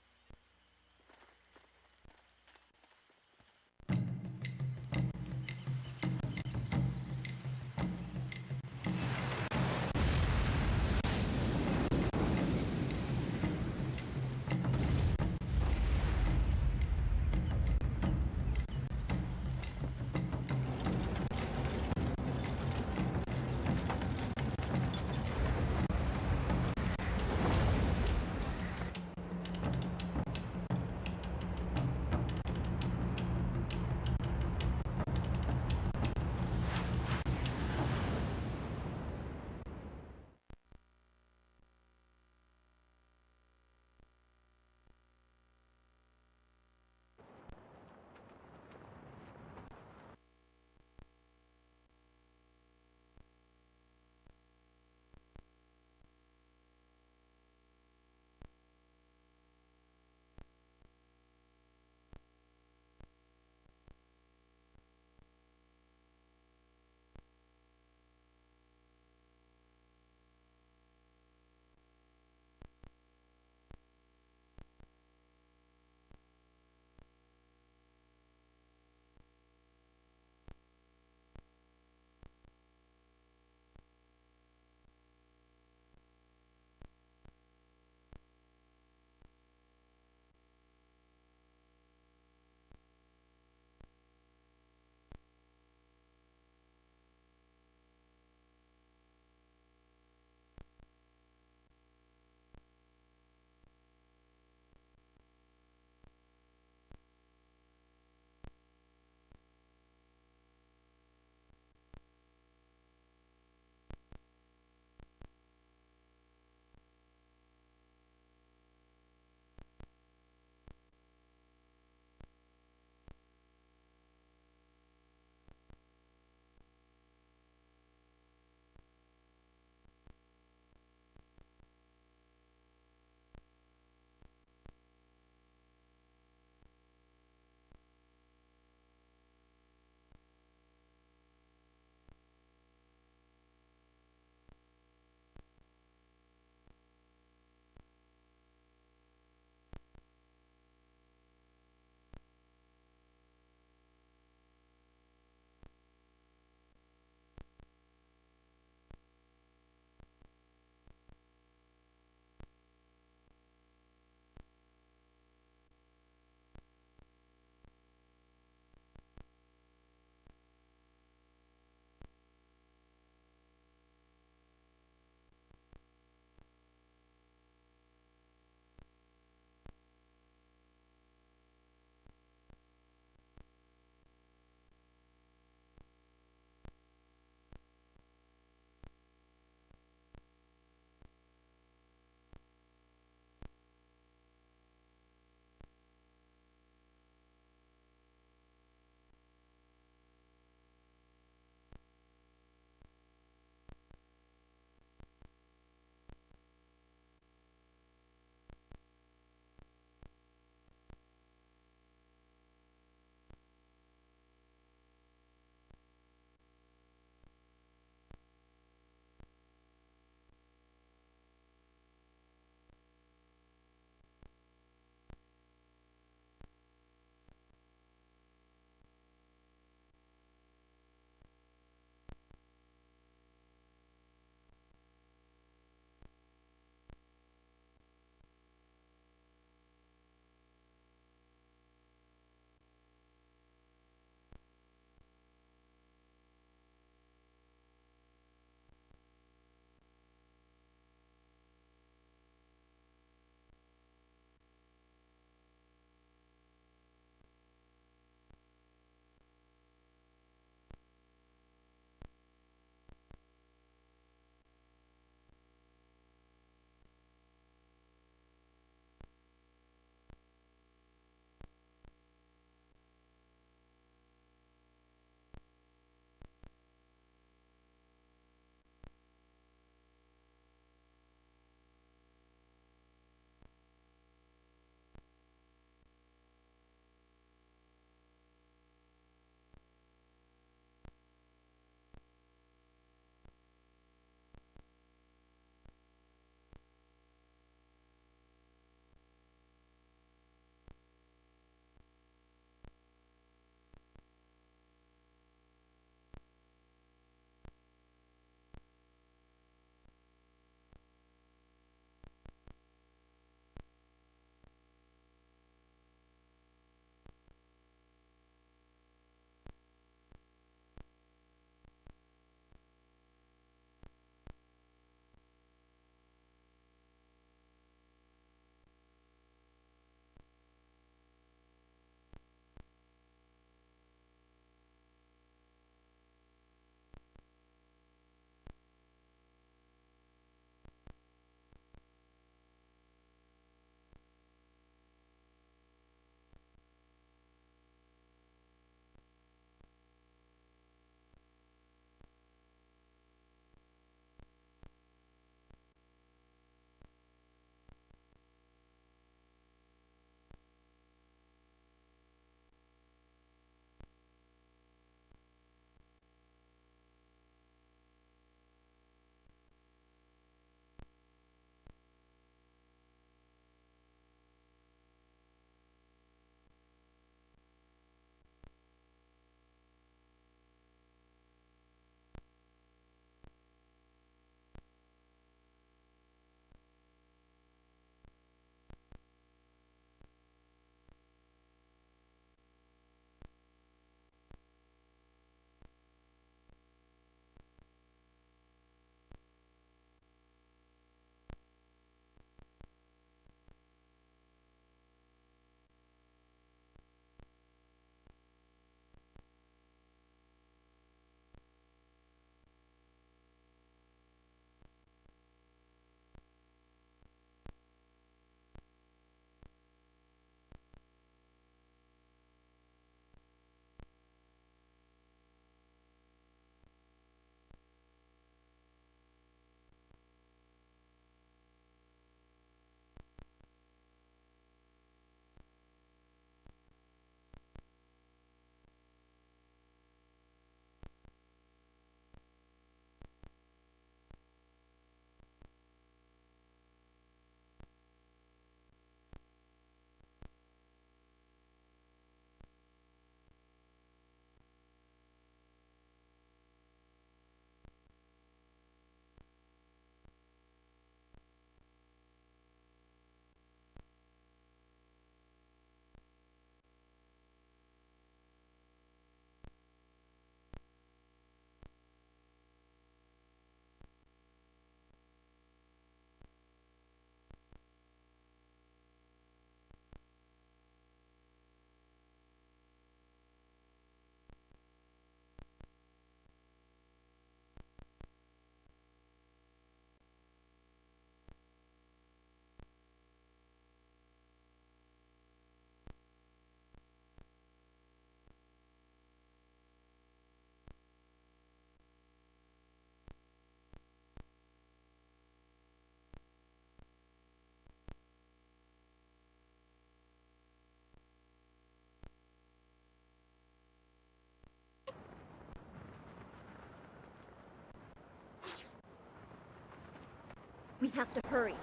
We have to hurry.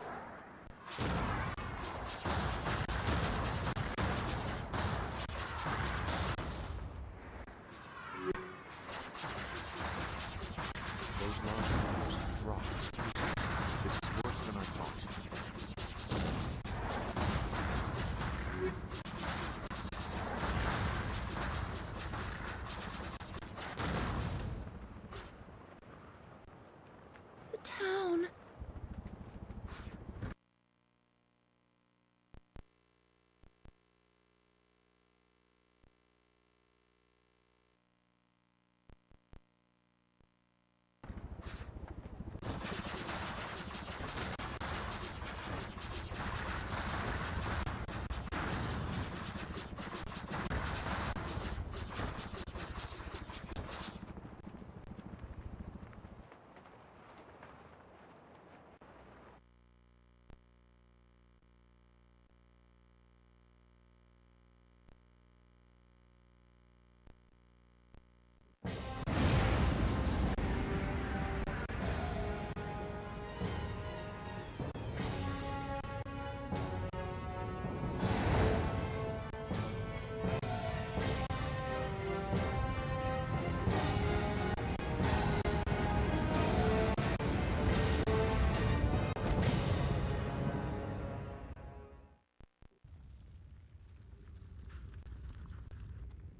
Those large fires can drop explosives. This is worse than I thought. The town.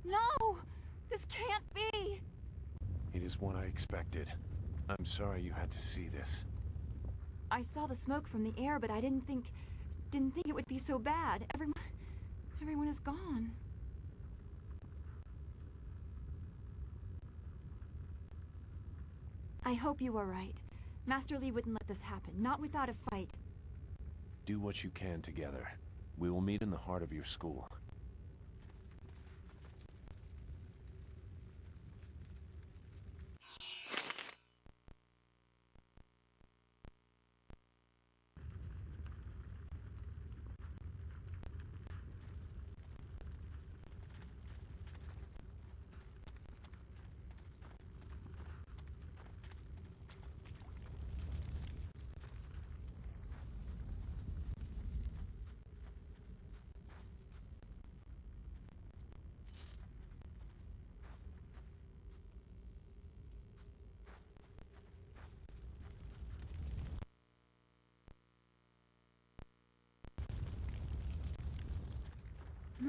No! This can't be! It is what I expected. I'm sorry you had to see this. I saw the smoke from the air, but I didn't think it would be so bad. Everyone is gone. I hope you are right. Master Li wouldn't let this happen, not without a fight. Do what you can together. We will meet in the heart of your school.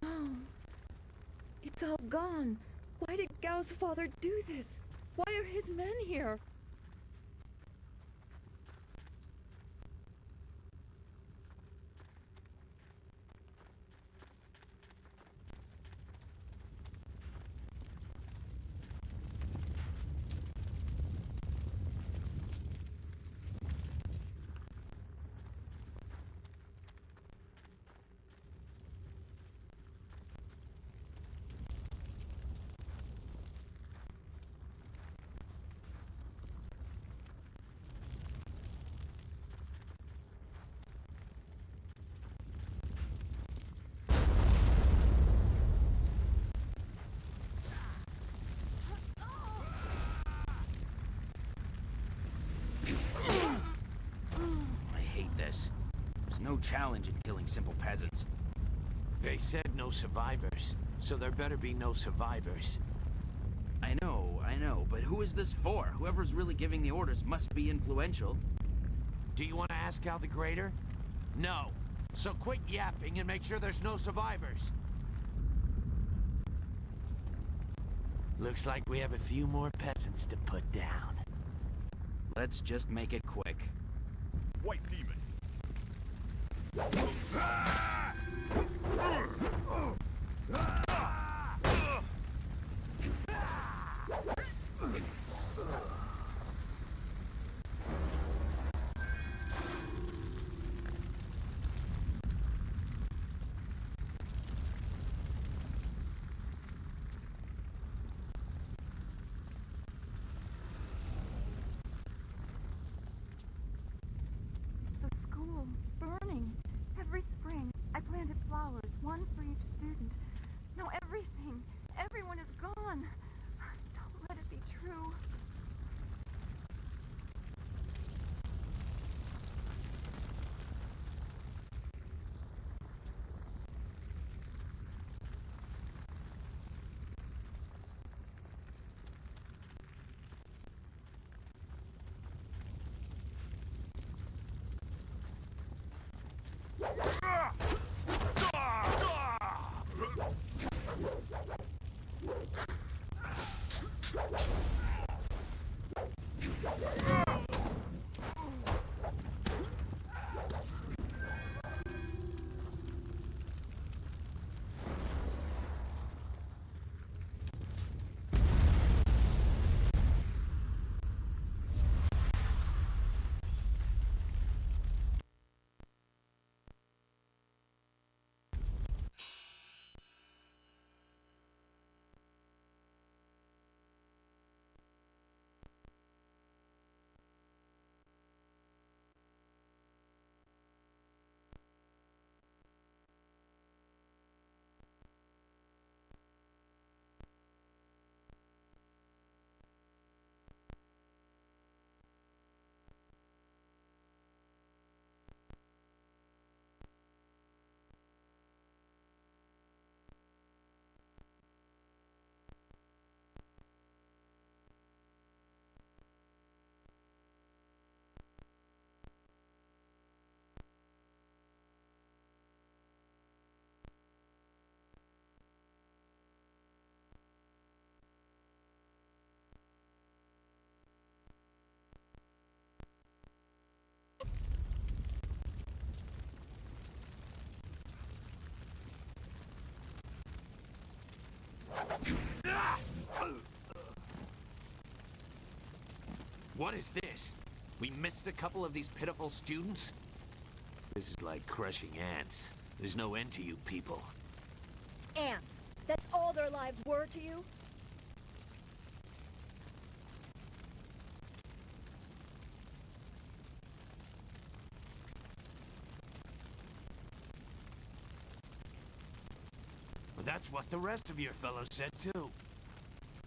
No. It's all gone. Why did Gao's father do this? Why are his men here? I hate this. There's no challenge in killing simple peasants. They said no survivors, so there better be no survivors. I know, but who is this for? Whoever's really giving the orders must be influential. Do you want to ask Gal the Greater? No. So quit yapping and make sure there's no survivors. Looks like we have a few more peasants to put down. Let's just make it quick. White demon. The school, burning. Every spring, I planted flowers, one for each student. Now everyone is gone. Don't let it be true. What is this? We missed a couple of these pitiful students? This is like crushing ants. There's no end to you people. Ants. That's all their lives were to you? Well, that's what the rest of your fellows said too.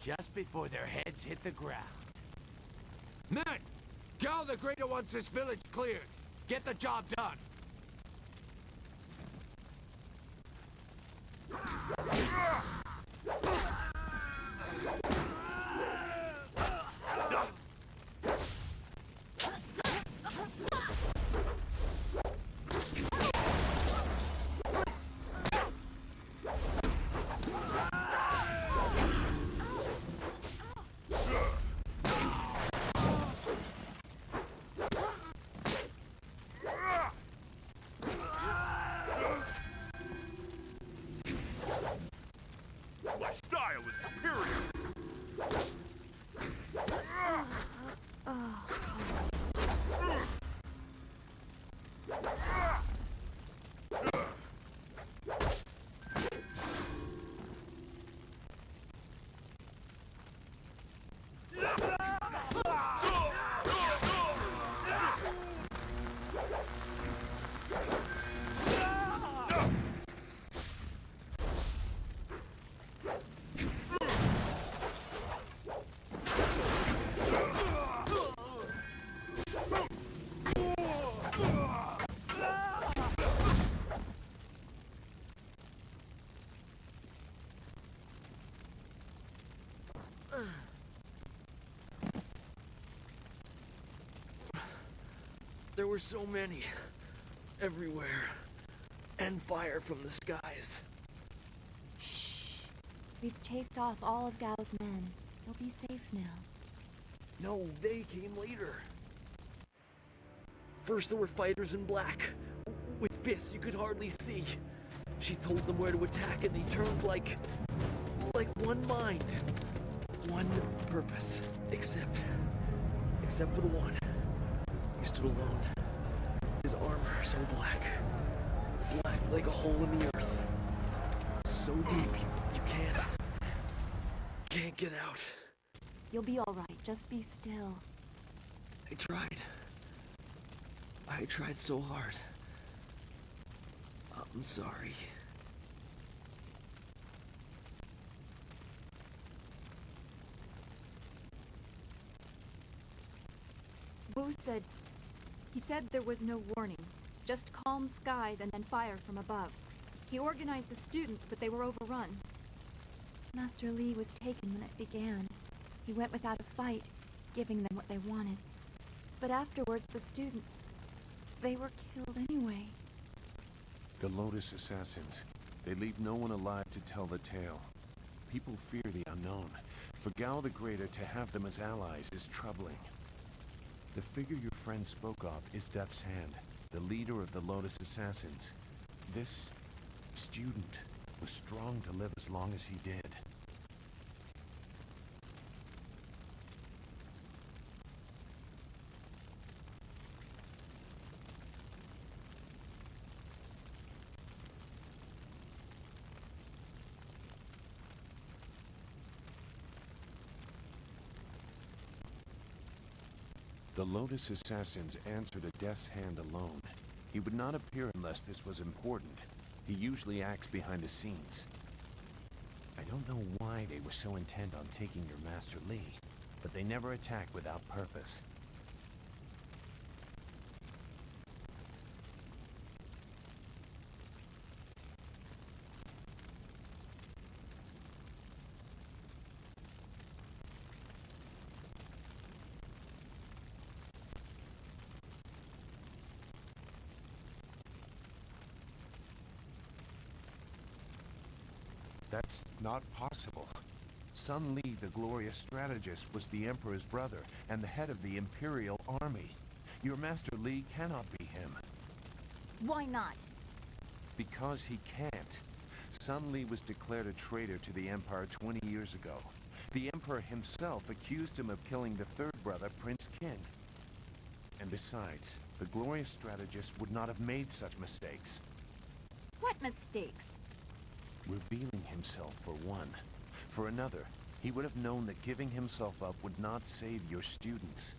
Just before their heads hit the ground. Men! Gal the Greater wants this village cleared. Get the job done. My style is superior. There were so many. Everywhere. And fire from the skies. Shh. We've chased off all of Gao's men. You'll be safe now. No, they came later. First there were fighters in black. With fists you could hardly see. She told them where to attack and they turned like one mind. One purpose. Except for the one. He stood alone. His armor so black. Black like a hole in the earth. So deep you can't get out. You'll be all right. Just be still. I tried. I tried so hard. I'm sorry. Boo said... He said there was no warning. Just calm skies and then fire from above. He organized the students, but they were overrun. Master Li was taken when it began. He went without a fight, giving them what they wanted. But afterwards, the students... they were killed anyway. The Lotus Assassins. They leave no one alive to tell the tale. People fear the unknown. For Gao the Greater to have them as allies is troubling. The figure your friend spoke of is Death's Hand, the leader of the Lotus Assassins. This student was strong to live as long as he did. The Lotus Assassins answered to Death's Hand alone. He would not appear unless this was important. He usually acts behind the scenes. I don't know why they were so intent on taking your Master Li, but they never attack without purpose. That's not possible. Sun Li, the glorious strategist, was the Emperor's brother and the head of the Imperial Army. Your Master Li cannot be him. Why not? Because he can't. Sun Li was declared a traitor to the Empire 20 years ago. The Emperor himself accused him of killing the third brother, Prince Qin. And besides, the glorious strategist would not have made such mistakes. What mistakes? Revealing himself, for one. For another, he would have known that giving himself up would not save your students.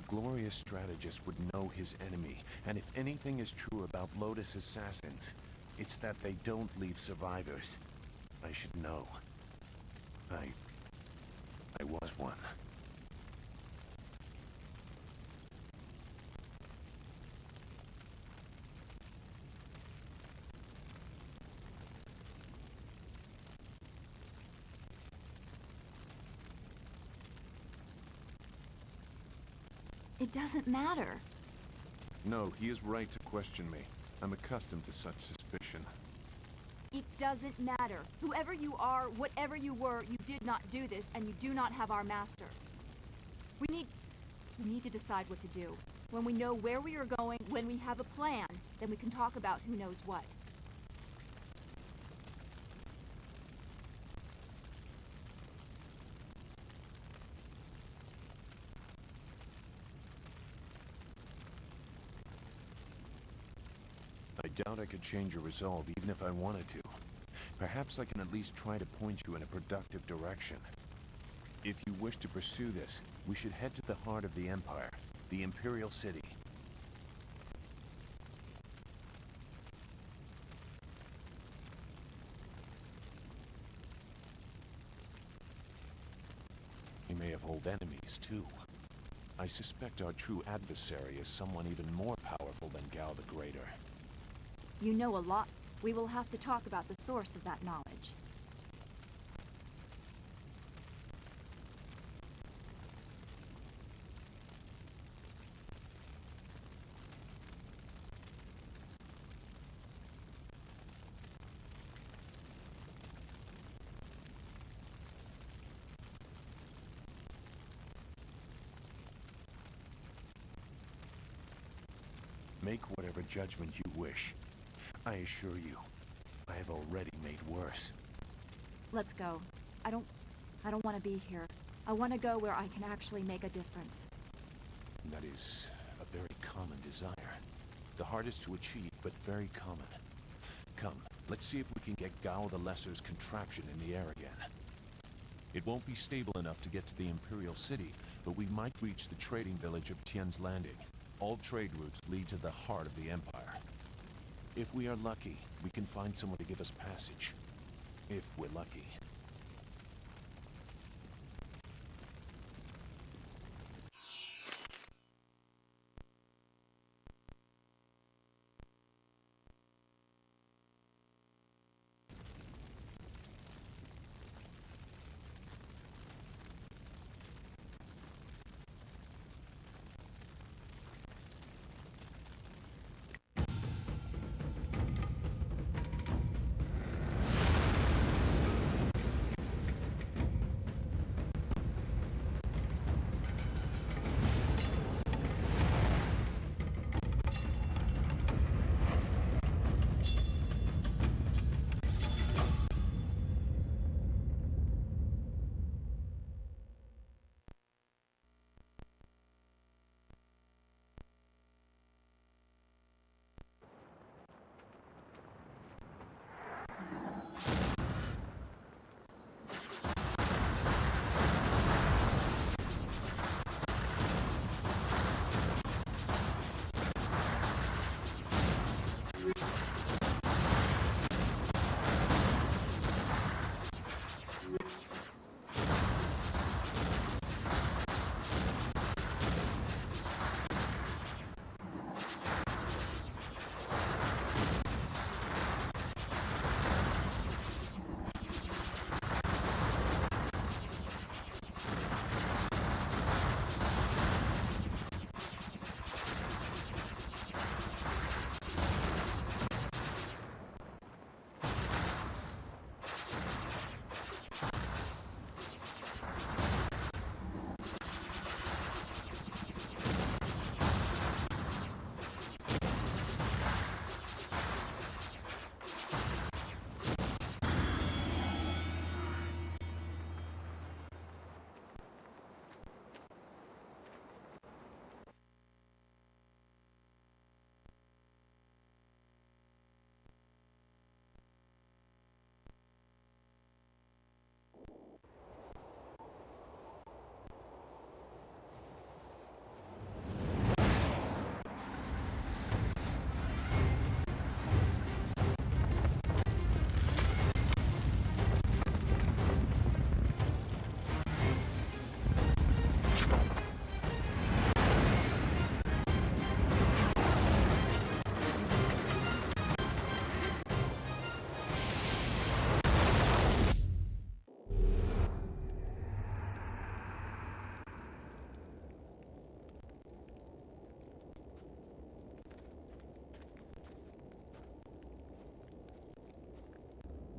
glorious strategist would know his enemy, and if anything is true about Lotus assassins, it's that they don't leave survivors. I should know. I was one. It doesn't matter. No, he is right to question me. I'm accustomed to such suspicion. It doesn't matter. Whoever you are, whatever you were, you did not do this, and you do not have our master. We need to decide what to do. When we know where we are going, when we have a plan, then we can talk about who knows what. I doubt I could change your resolve even if I wanted to. Perhaps I can at least try to point you in a productive direction. If you wish to pursue this, we should head to the heart of the Empire, the Imperial City. We may have old enemies, too. I suspect our true adversary is someone even more powerful than Gao the Greater. You know a lot. We will have to talk about the source of that knowledge. Make whatever judgment you wish. I assure you, I have already made worse. Let's go. I don't want to be here. I want to go where I can actually make a difference. That is a very common desire. The hardest to achieve, but very common. Come, let's see if we can get Gao the Lesser's contraption in the air again. It won't be stable enough to get to the Imperial City, but we might reach the trading village of Tian's Landing. All trade routes lead to the heart of the Empire. If we are lucky, we can find someone to give us passage. If we're lucky.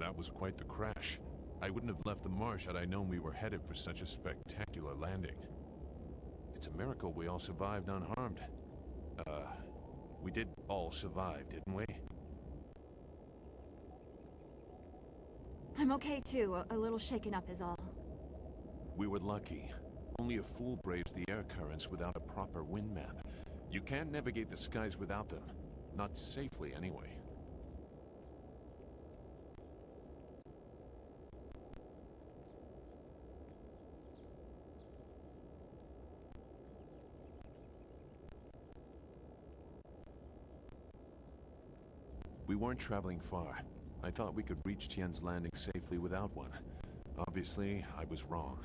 that was quite the crash. I wouldn't have left the marsh had I known we were headed for such a spectacular landing. It's a miracle we all survived unharmed. We did all survive, didn't we? I'm okay too. A little shaken up is all. We were lucky. Only a fool braves the air currents without a proper wind map. You can't navigate the skies without them. Not safely, anyway. We weren't traveling far. I thought we could reach Tien's Landing safely without one. Obviously, I was wrong.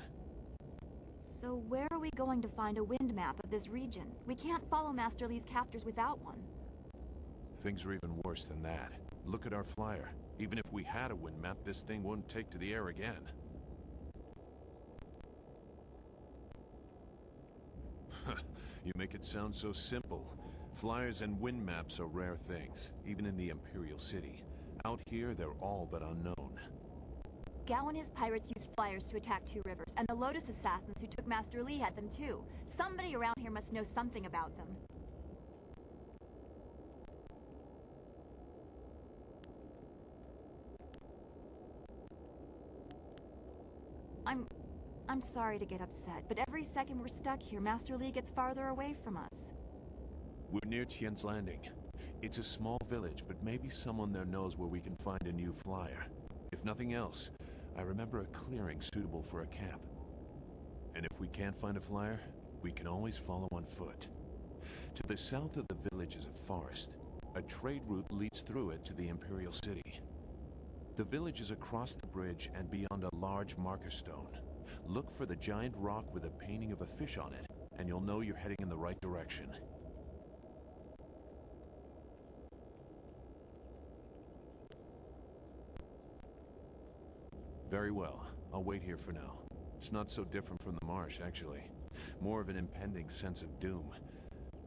So where are we going to find a wind map of this region? We can't follow Master Li's captors without one. Things are even worse than that. Look at our flyer. Even if we had a wind map, this thing wouldn't take to the air again. You make it sound so simple. Flyers and wind maps are rare things, even in the Imperial City. Out here, they're all but unknown. Gao and his pirates used flyers to attack Two Rivers, and the Lotus assassins who took Master Li had them too. Somebody around here must know something about them. I'm sorry to get upset, but every second we're stuck here, Master Li gets farther away from us. We're near Tien's Landing. It's a small village, but maybe someone there knows where we can find a new flyer. If nothing else, I remember a clearing suitable for a camp. And if we can't find a flyer, we can always follow on foot. To the south of the village is a forest. A trade route leads through it to the Imperial City. The village is across the bridge and beyond a large marker stone. Look for the giant rock with a painting of a fish on it, and you'll know you're heading in the right direction. Very well. I'll wait here for now. It's not so different from the marsh, actually. More of an impending sense of doom.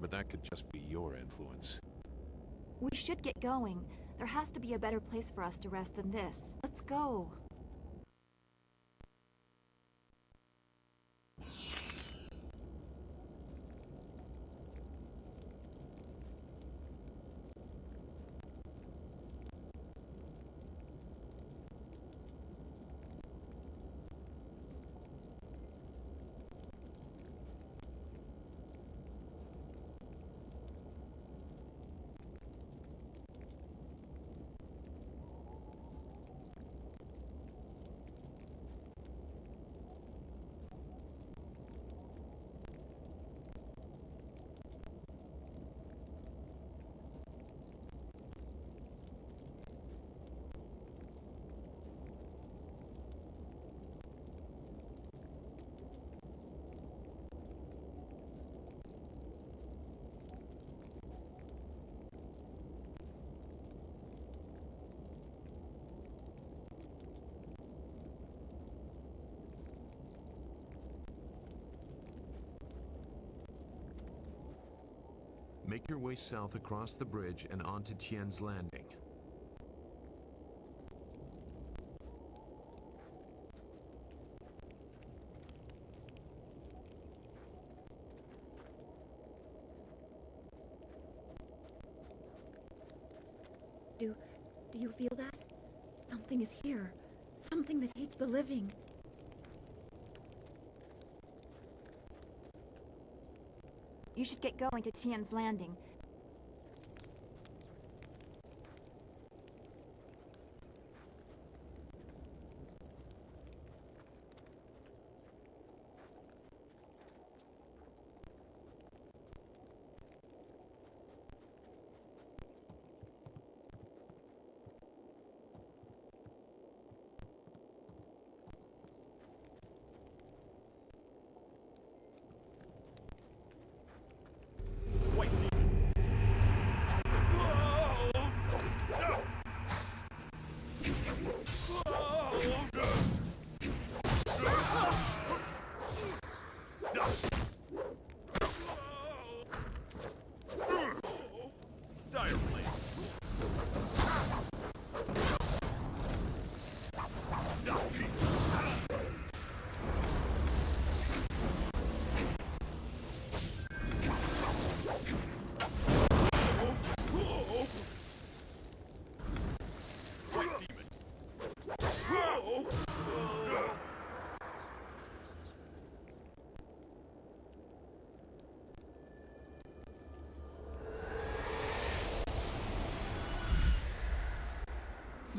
But that could just be your influence. We should get going. There has to be a better place for us to rest than this. Let's go. Make your way south across the bridge and onto Tien's Landing. Do you feel that? Something is here. Something that hates the living. You should get going to Tien's Landing.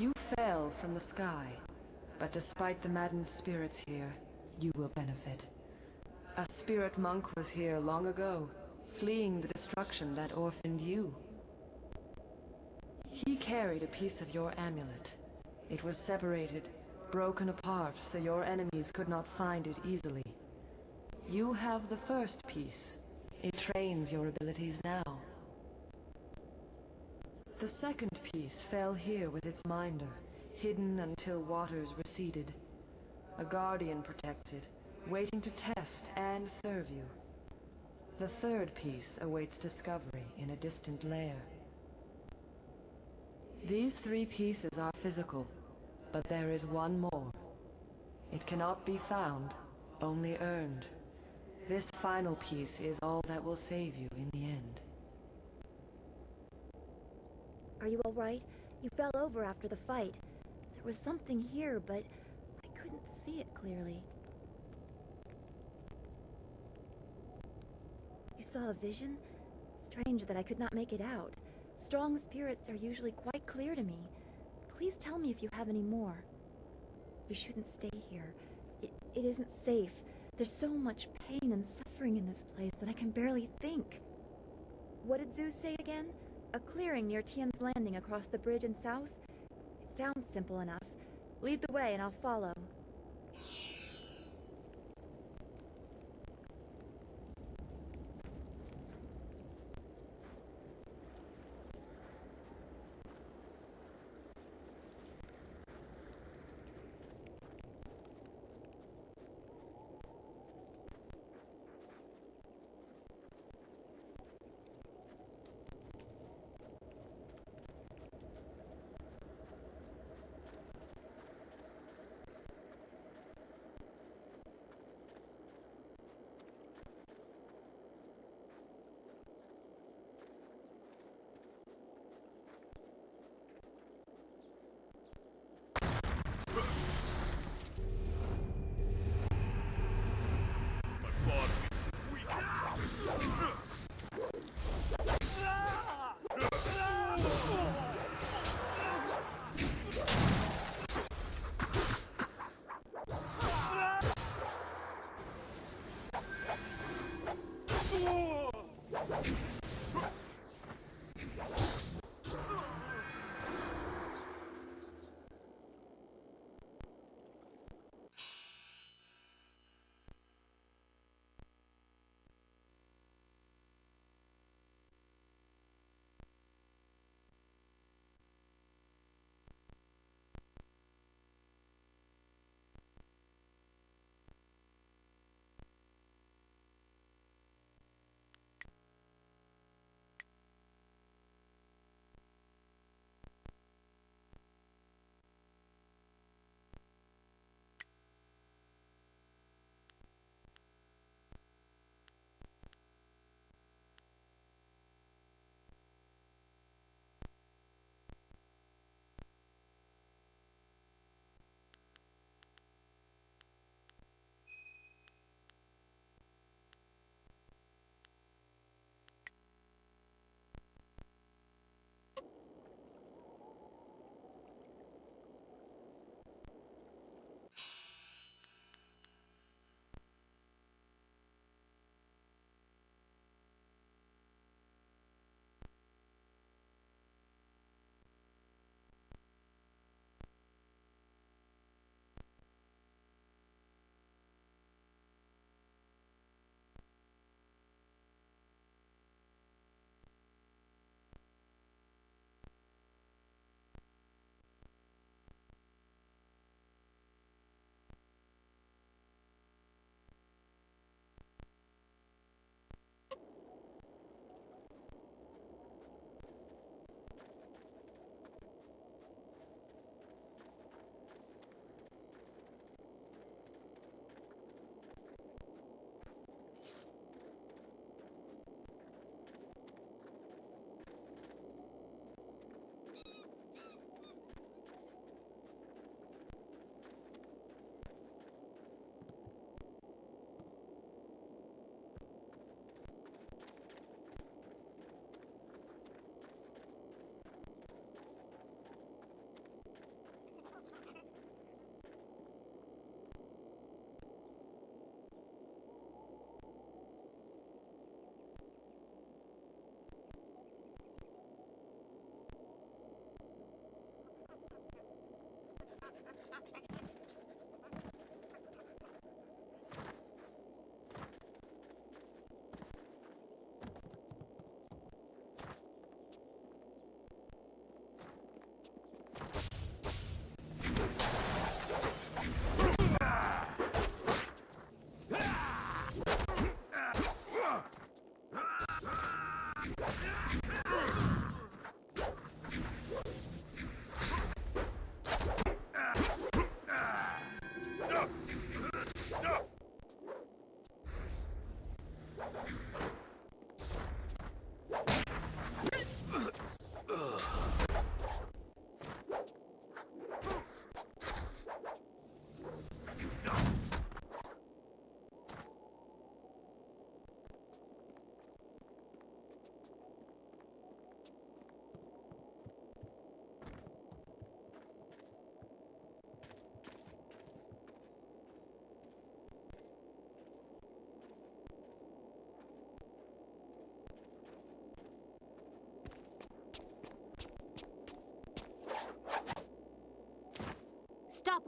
You fell from the sky, but despite the maddened spirits here, you will benefit. A spirit monk was here long ago, fleeing the destruction that orphaned you. He carried a piece of your amulet. It was separated, broken apart, so your enemies could not find it easily. You have the first piece. It trains your abilities now. The second piece fell here with its minder, hidden until waters receded. A guardian protects it, waiting to test and serve you. The third piece awaits discovery in a distant lair. These 3 pieces are physical, but there is one more. It cannot be found, only earned. This final piece is all that will save you in the end. Are you all right? You fell over after the fight. There was something here, but I couldn't see it clearly. You saw a vision? Strange that I could not make it out. Strong spirits are usually quite clear to me. Please tell me if you have any more. You shouldn't stay here. It isn't safe. There's so much pain and suffering in this place that I can barely think. What did Zeus say again? A clearing near Tian's Landing across the bridge in south? It sounds simple enough. Lead the way and I'll follow.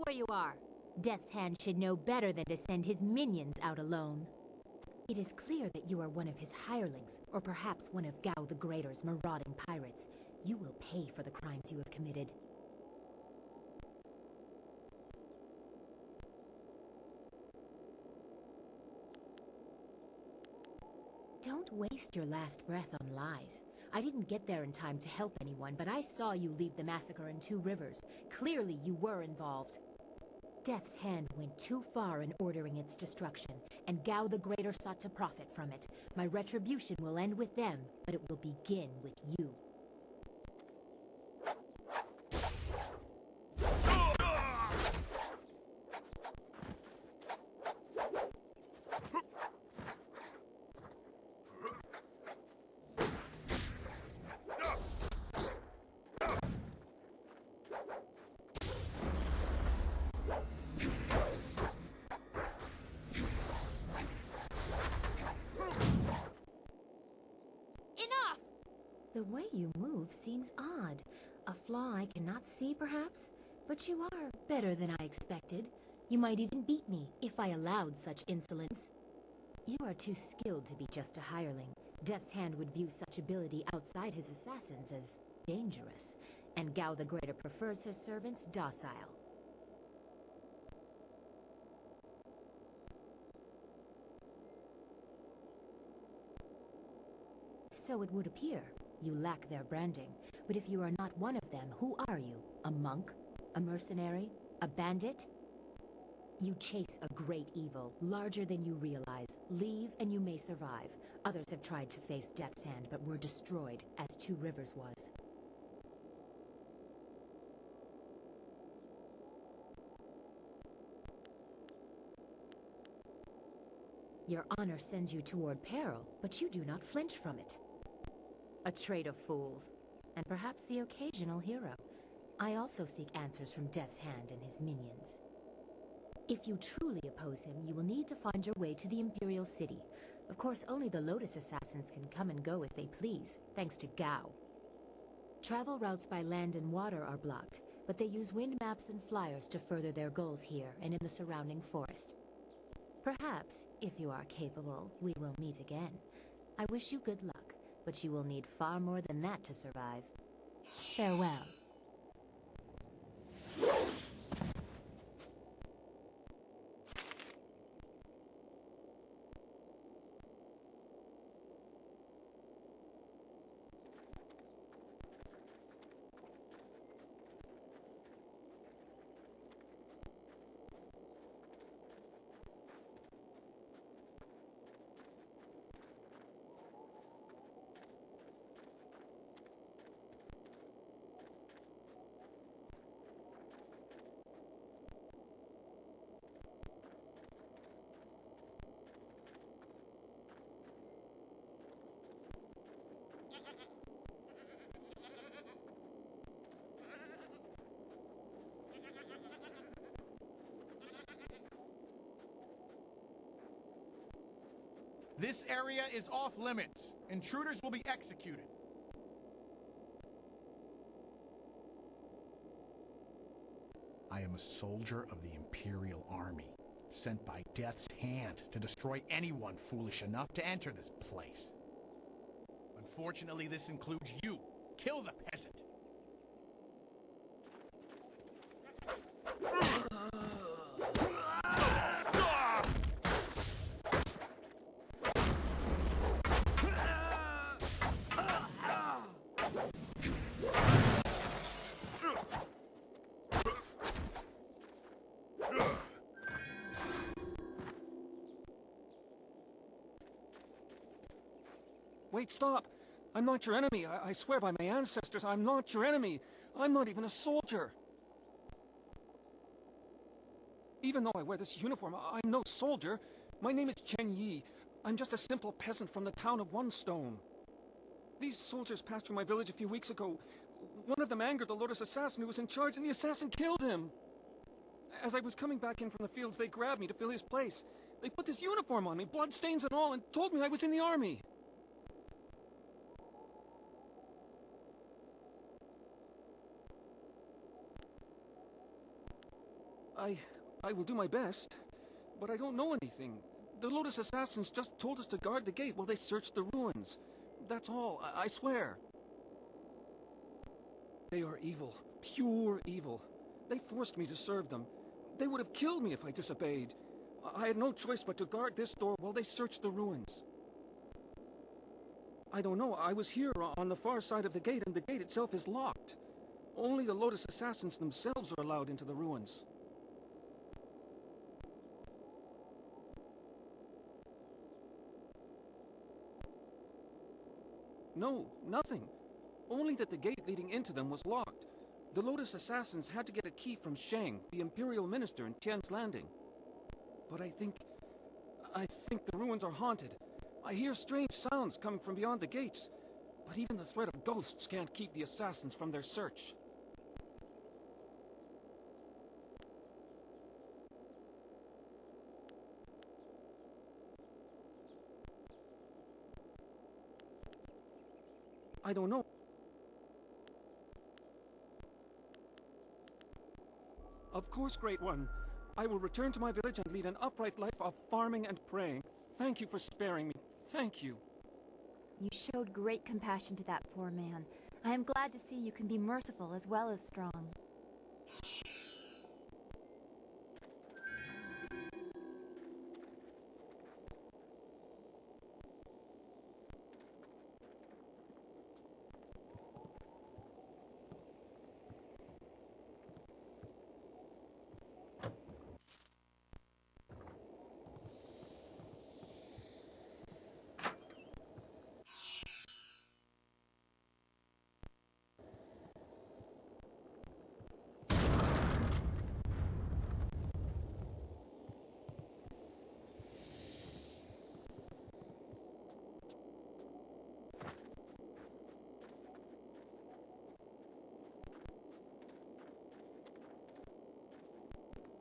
where you are. Death's Hand should know better than to send his minions out alone. It is clear that you are one of his hirelings, or perhaps one of Gao the Greater's marauding pirates. You will pay for the crimes you have committed. Don't waste your last breath on lies. I didn't get there in time to help anyone, but I saw you lead the massacre in Two Rivers. Clearly you were involved. Death's Hand went too far in ordering its destruction, and Gao the Greater sought to profit from it. My retribution will end with them, but it will begin with you. The way you move seems odd. A flaw I cannot see, perhaps? But you are better than I expected. You might even beat me, if I allowed such insolence. You are too skilled to be just a hireling. Death's Hand would view such ability outside his assassins as dangerous, and Gao the Greater prefers his servants docile. So it would appear. You lack their branding, but if you are not one of them, who are you? A monk? A mercenary? A bandit? You chase a great evil, larger than you realize. Leave and you may survive. Others have tried to face Death's Hand, but were destroyed, as Two Rivers was. Your honor sends you toward peril, but you do not flinch from it. A trait of fools, and perhaps the occasional hero. I also seek answers from Death's Hand and his minions. If you truly oppose him, you will need to find your way to the Imperial City. Of course, only the Lotus Assassins can come and go as they please, thanks to Gao. Travel routes by land and water are blocked, but they use wind maps and flyers to further their goals here and in the surrounding forest. Perhaps, if you are capable, we will meet again. I wish you good luck, but you will need far more than that to survive. Farewell. This area is off limits. Intruders will be executed. I am a soldier of the Imperial Army, sent by Death's Hand to destroy anyone foolish enough to enter this place. Unfortunately, this includes you. Kill the peasant. Wait, stop! I'm not your enemy. I swear by my ancestors, I'm not your enemy. I'm not even a soldier. Even though I wear this uniform, I'm no soldier. My name is Chen Yi. I'm just a simple peasant from the town of One Stone. These soldiers passed through my village a few weeks ago. One of them angered the Lotus assassin who was in charge, and the assassin killed him. As I was coming back in from the fields, they grabbed me to fill his place. They put this uniform on me, bloodstains and all, and told me I was in the army. I will do my best, but I don't know anything. The Lotus Assassins just told us to guard the gate while they searched the ruins. That's all, I swear. They are evil, pure evil. They forced me to serve them. They would have killed me if I disobeyed. I had no choice but to guard this door while they searched the ruins. I don't know, I was here on the far side of the gate, and the gate itself is locked. Only the Lotus Assassins themselves are allowed into the ruins. No, nothing. Only that the gate leading into them was locked. The Lotus Assassins had to get a key from Shang, the Imperial Minister in Tian's Landing. But I think the ruins are haunted. I hear strange sounds coming from beyond the gates. But even the threat of ghosts can't keep the assassins from their search. I don't know. Of course, Great One. I will return to my village and lead an upright life of farming and praying. Thank you for sparing me. Thank you. You showed great compassion to that poor man. I am glad to see you can be merciful as well as strong.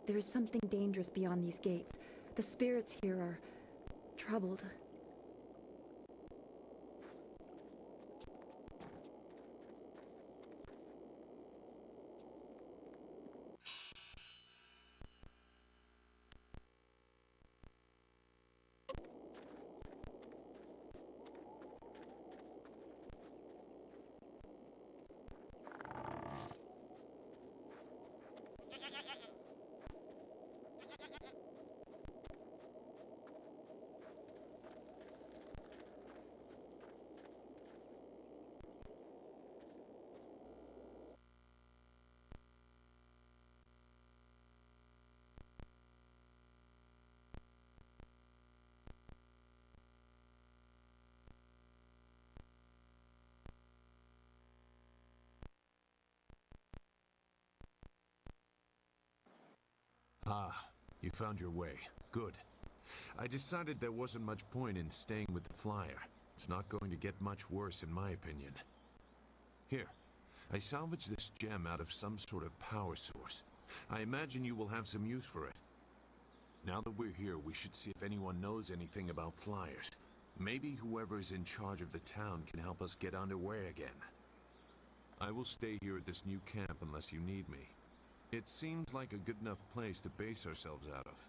There is something dangerous beyond these gates. The spirits here are troubled. Ah, you found your way. Good. I decided there wasn't much point in staying with the flyer. It's not going to get much worse, in my opinion. Here, I salvaged this gem out of some sort of power source. I imagine you will have some use for it. Now that we're here, we should see if anyone knows anything about flyers. Maybe whoever is in charge of the town can help us get underway again. I will stay here at this new camp unless you need me. It seems like a good enough place to base ourselves out of.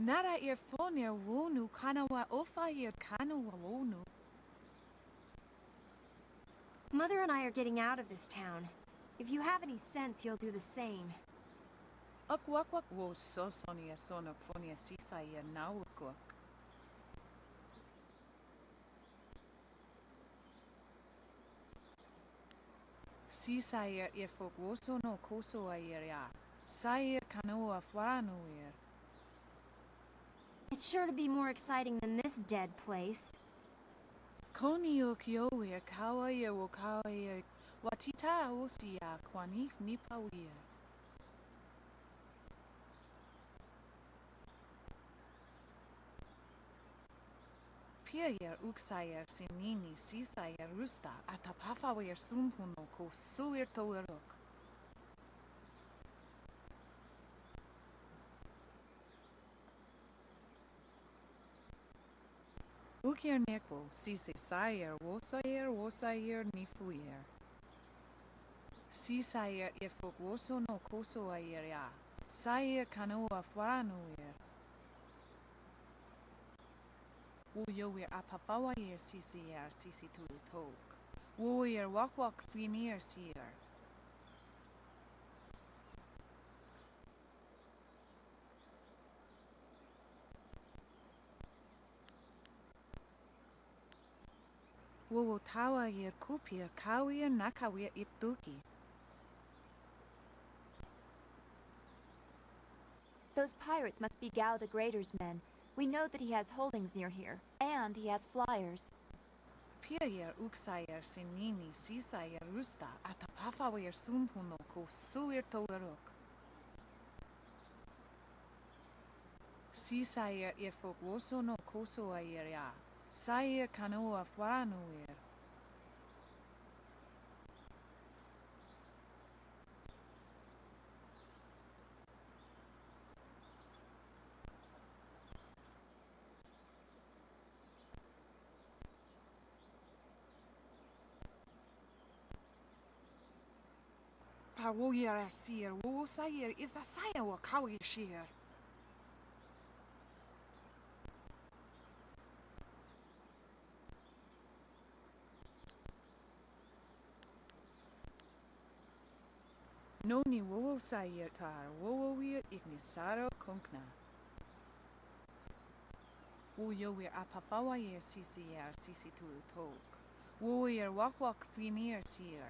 Nara earphone wonu kanawa ofa kanawa wonu. Mother and I are getting out of this town. If you have any sense, you'll do the same. Akwak wo sosonia sonok fonia sisaya nawukok. Sisaya efok woso no koso ayeria. Sayer kanoa faranuir. It's sure to be more exciting than this dead place. Konio kioir kawaya wo kawaya watita osia kwanif nipawir. Pier uksayer sinini sisayer rusta atapafawer sumpuno ko suir toerok. Ukir nekwo sise sayer wosayer nifuyer. Sisayer efok woso no koso ayer ya. Sayer kanoa faranuir. Woyer apafawayer sisiyer sisi tultok. Woyer wak finir sier. Wo tawa yer kupir kawir nakawir ipduki. Those pirates must be Gao the Greater's men. We know that he has holdings near here, and he has flyers. Pier uksayer sinini sisayer rusta atapafawer sumpuno ko suir toerok. Sisayer efok woso no koso ayer ya. Sayer kanoa faranuir. Woyer asir wo sayer ithasaya wa kawi shir. Noni wo sayer tar wo wir ignisaro konkna. Wo yower apafawayer sisiyer sisi tultok. Woyer wak finir sier.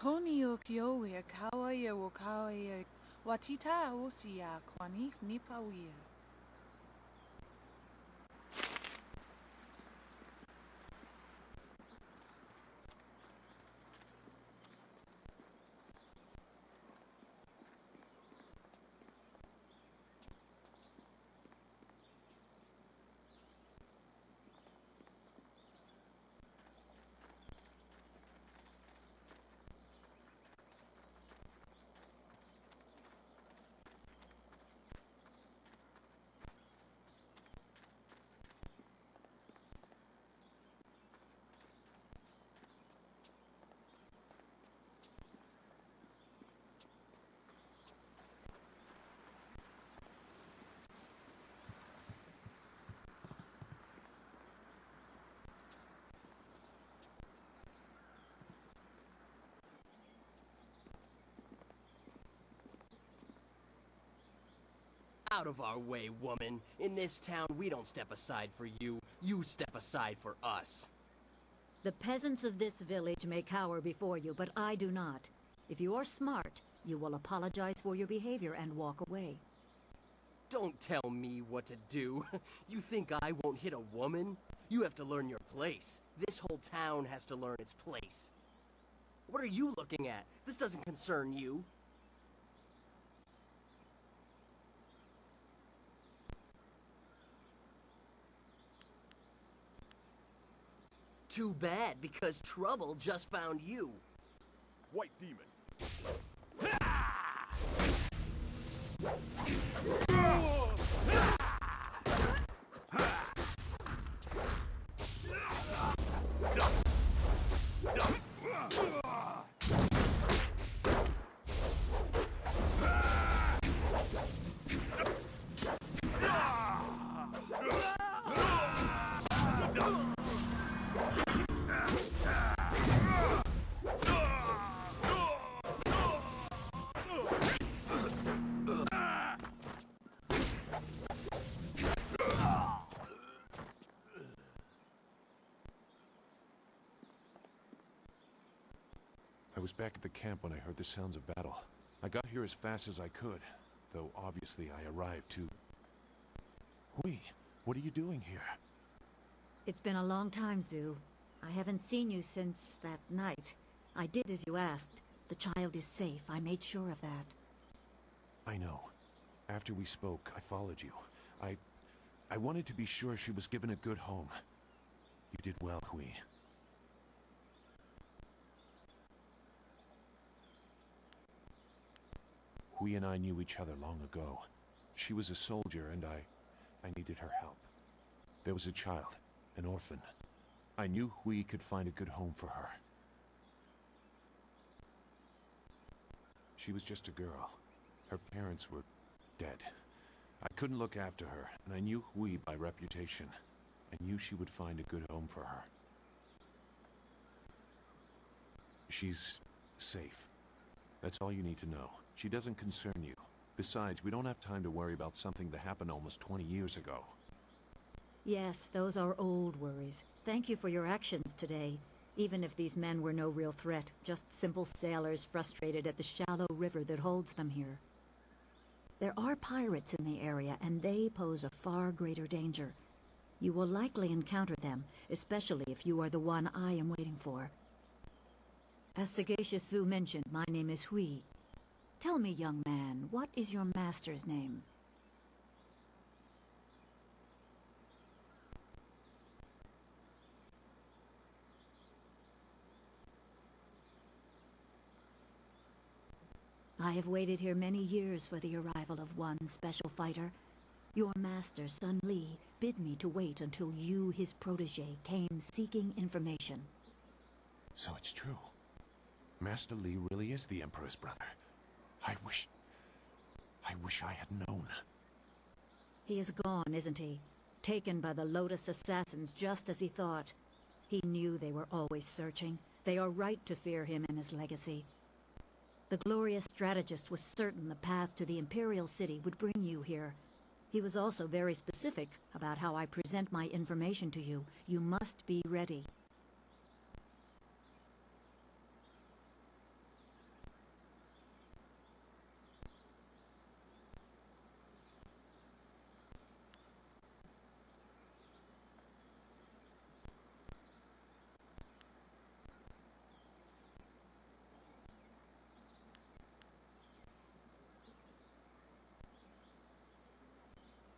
Koni o kioe kawa ia wo kawa ia watita o siya kwani ni pawia. Out of our way, woman. In this town, we don't step aside for you. You step aside for us. The peasants of this village may cower before you, but I do not. If you are smart, you will apologize for your behavior and walk away. Don't tell me what to do. You think I won't hit a woman? You have to learn your place. This whole town has to learn its place. What are you looking at? This doesn't concern you. Too bad, because trouble just found you. White demon. I was back at the camp when I heard the sounds of battle. I got here as fast as I could, though obviously I arrived too. Hui, what are you doing here? It's been a long time, Zhu. I haven't seen you since that night. I did as you asked. The child is safe. I made sure of that. I know. After we spoke, I followed you. I wanted to be sure she was given a good home. You did well, Hui. Hui and I knew each other long ago. She was a soldier, and I needed her help. There was a child, an orphan. I knew Hui could find a good home for her. She was just a girl. Her parents were dead. I couldn't look after her, and I knew Hui by reputation. I knew she would find a good home for her. She's safe. That's all you need to know. She doesn't concern you. Besides, we don't have time to worry about something that happened almost 20 years ago. Yes, those are old worries. Thank you for your actions today. Even if these men were no real threat, just simple sailors frustrated at the shallow river that holds them here. There are pirates in the area, and they pose a far greater danger. You will likely encounter them, especially if you are the one I am waiting for. As Sagacious Su mentioned, my name is Hui. Tell me, young man, what is your master's name? I have waited here many years for the arrival of one special fighter. Your master, Sun Li, bid me to wait until you, his protege, came seeking information. So it's true. Master Li really is the Emperor's brother. I wish I had known. He is gone, isn't he? Taken by the Lotus assassins just as he thought. He knew they were always searching. They are right to fear him and his legacy. The glorious strategist was certain the path to the Imperial City would bring you here. He was also very specific about how I present my information to you. You must be ready.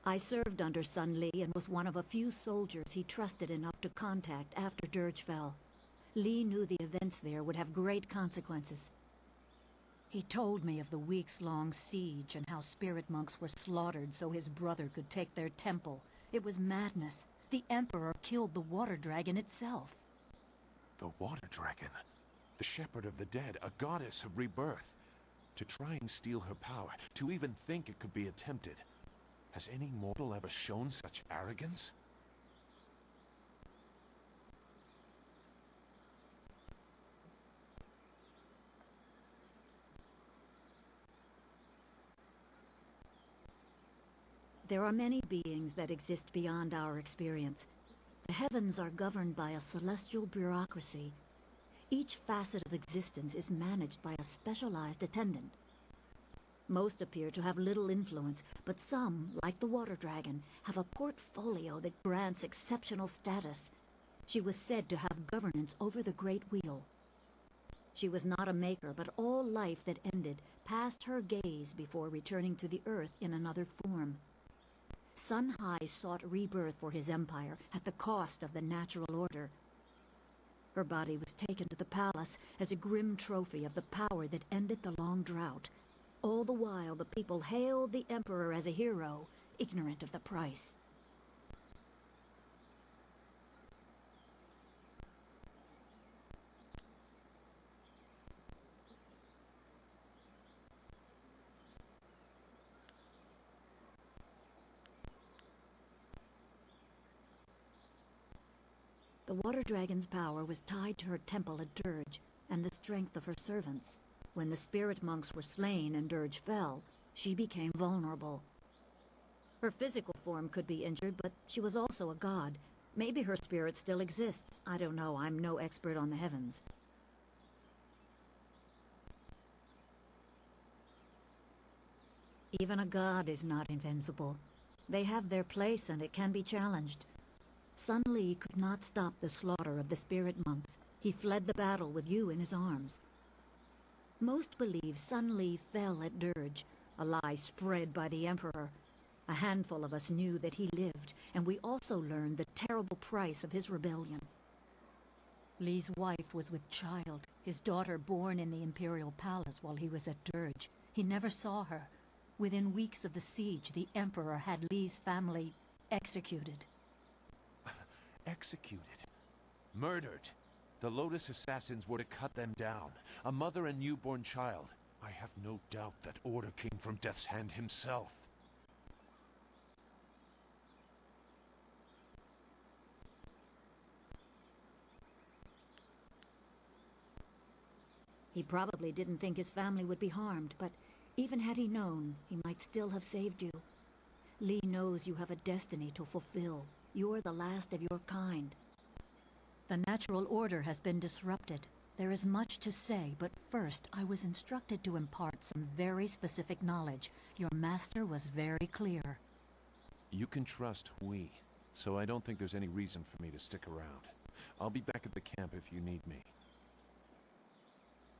I served under Sun Li and was one of a few soldiers he trusted enough to contact after Dirge fell. Li knew the events there would have great consequences. He told me of the weeks-long siege and how spirit monks were slaughtered so his brother could take their temple. It was madness. The Emperor killed the water dragon itself. The water dragon? The shepherd of the dead, a goddess of rebirth. To try and steal her power, to even think it could be attempted. Has any mortal ever shown such arrogance? There are many beings that exist beyond our experience. The heavens are governed by a celestial bureaucracy. Each facet of existence is managed by a specialized attendant. Most appear to have little influence, but some, like the water dragon, have a portfolio that grants exceptional status. She was said to have governance over the Great Wheel. She was not a maker, but all life that ended passed her gaze before returning to the earth in another form. Sun Hai sought rebirth for his empire at the cost of the natural order. Her body was taken to the palace as a grim trophy of the power that ended the long drought. All the while, the people hailed the Emperor as a hero, ignorant of the price. The water dragon's power was tied to her temple at Dirge and the strength of her servants. When the spirit monks were slain and Dirge fell, she became vulnerable. Her physical form could be injured, but she was also a god. Maybe her spirit still exists. I don't know. I'm no expert on the heavens. Even a god is not invincible. They have their place and it can be challenged. Sun Li could not stop the slaughter of the spirit monks. He fled the battle with you in his arms. Most believe Sun Li fell at Dirge, a lie spread by the Emperor. A handful of us knew that he lived, and we also learned the terrible price of his rebellion. Li's wife was with child, his daughter born in the Imperial Palace while he was at Dirge. He never saw her. Within weeks of the siege, the Emperor had Li's family executed. Executed? Murdered? The Lotus assassins were to cut them down. A mother and newborn child. I have no doubt that order came from Death's Hand himself. He probably didn't think his family would be harmed, but even had he known, he might still have saved you. Li knows you have a destiny to fulfill. You're the last of your kind. The natural order has been disrupted. There is much to say, but first I was instructed to impart some very specific knowledge. Your master was very clear. You can trust we, so I don't think there's any reason for me to stick around. I'll be back at the camp if you need me.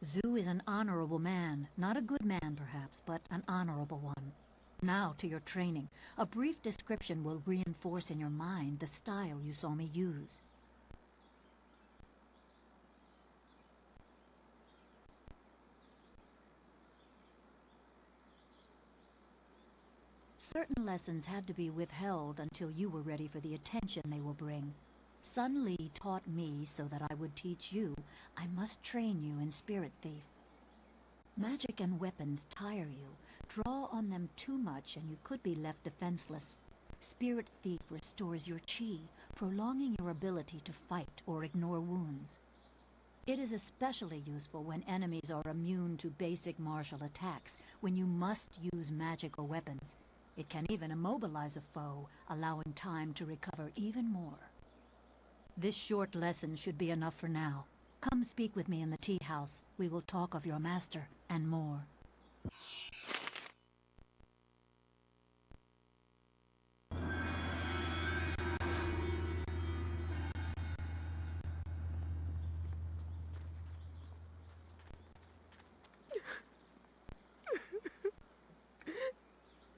Zhu is an honorable man. Not a good man, perhaps, but an honorable one. Now to your training. A brief description will reinforce in your mind the style you saw me use. Certain lessons had to be withheld until you were ready for the attention they will bring. Sun Li taught me so that I would teach you. I must train you in Spirit Thief. Magic and weapons tire you. Draw on them too much and you could be left defenseless. Spirit Thief restores your chi, prolonging your ability to fight or ignore wounds. It is especially useful when enemies are immune to basic martial attacks, when you must use magic or weapons. It can even immobilize a foe, allowing time to recover even more. This short lesson should be enough for now. Come speak with me in the tea house. We will talk of your master and more.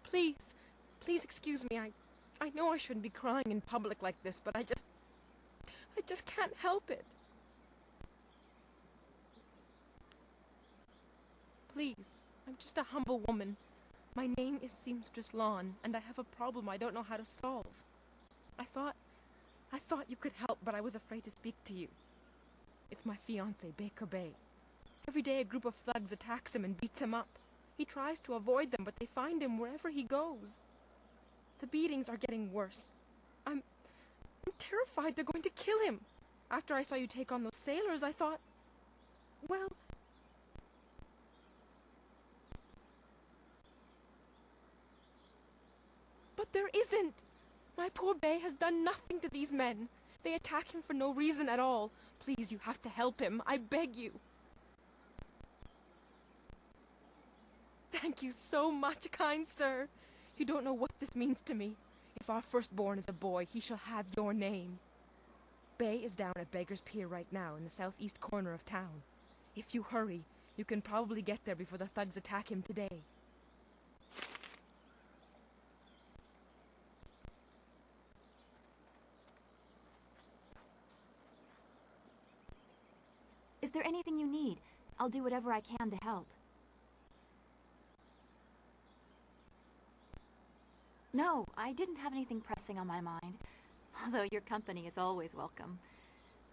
Please, Please excuse me. I know I shouldn't be crying in public like this, but I just can't help it. Please, I'm just a humble woman. My name is Seamstress Lawn, and I have a problem I don't know how to solve. I thought you could help, but I was afraid to speak to you. It's my fiancé, Baker Bay. Every day a group of thugs attacks him and beats him up. He tries to avoid them, but they find him wherever he goes. The beatings are getting worse. I'm terrified they're going to kill him. After I saw you take on those sailors, I thought, well... But there isn't! My poor Bay has done nothing to these men. They attack him for no reason at all. Please, you have to help him. I beg you. Thank you so much, kind sir. You don't know what this means to me. If our firstborn is a boy, he shall have your name. Bay is down at Beggar's Pier right now in the southeast corner of town. If you hurry, you can probably get there before the thugs attack him today. Is there anything you need? I'll do whatever I can to help. No, I didn't have anything pressing on my mind, although your company is always welcome.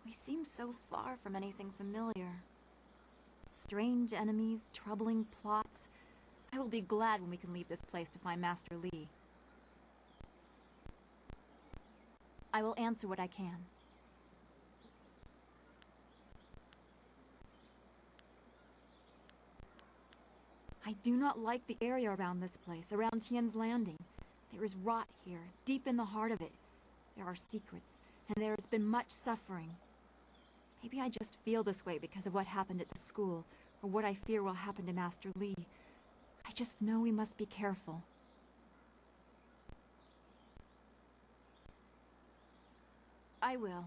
We seem so far from anything familiar. Strange enemies, troubling plots. I will be glad when we can leave this place to find Master Lee. I will answer what I can. I do not like the area around this place, around Tien's Landing. There is rot here, deep in the heart of it. There are secrets, and there has been much suffering. Maybe I just feel this way because of what happened at the school, or what I fear will happen to Master Lee. I just know we must be careful. I will,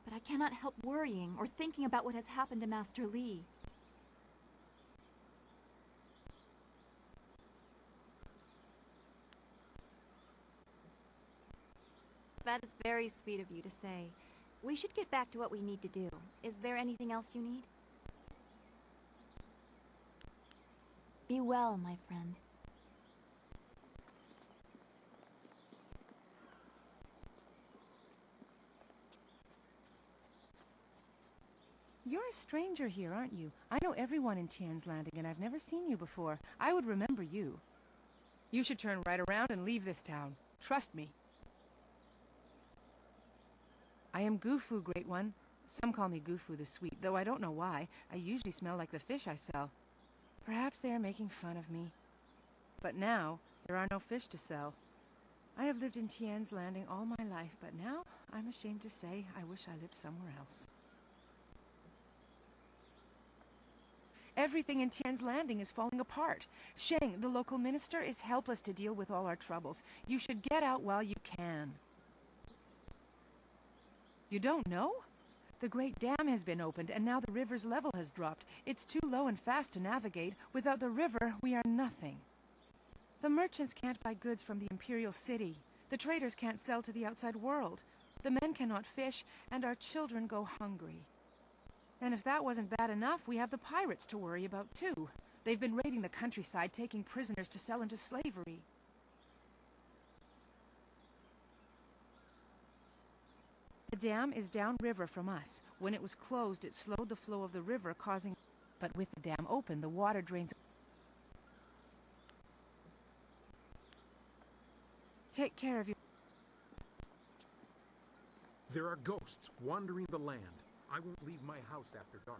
but I cannot help worrying or thinking about what has happened to Master Lee. That is very sweet of you to say. We should get back to what we need to do. Is there anything else you need? Be well, my friend. You're a stranger here, aren't you? I know everyone in Tien's Landing, and I've never seen you before. I would remember you. You should turn right around and leave this town. Trust me. I am Gufu, Great One. Some call me Gufu the Sweet, though I don't know why. I usually smell like the fish I sell. Perhaps they are making fun of me. But now, there are no fish to sell. I have lived in Tien's Landing all my life, but now, I'm ashamed to say, I wish I lived somewhere else. Everything in Tien's Landing is falling apart. Sheng, the local minister, is helpless to deal with all our troubles. You should get out while you can. You don't know? The Great Dam has been opened, and now the river's level has dropped. It's too low and fast to navigate. Without the river, we are nothing. The merchants can't buy goods from the Imperial City. The traders can't sell to the outside world. The men cannot fish, and our children go hungry. And if that wasn't bad enough, we have the pirates to worry about, too. They've been raiding the countryside, taking prisoners to sell into slavery. The dam is downriver from us. When it was closed, it slowed the flow of the river, causing... But with the dam open, the water drains... Take care of your... There are ghosts wandering the land. I won't leave my house after dark.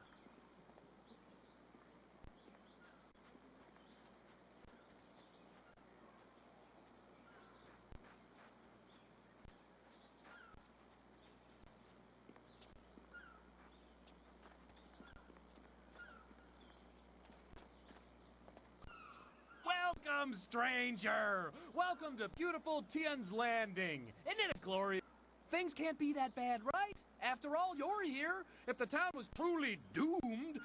Welcome, stranger! Welcome to beautiful Tien's Landing. Isn't it a glorious... Things can't be that bad, right? After all, you're here. If the town was truly doomed...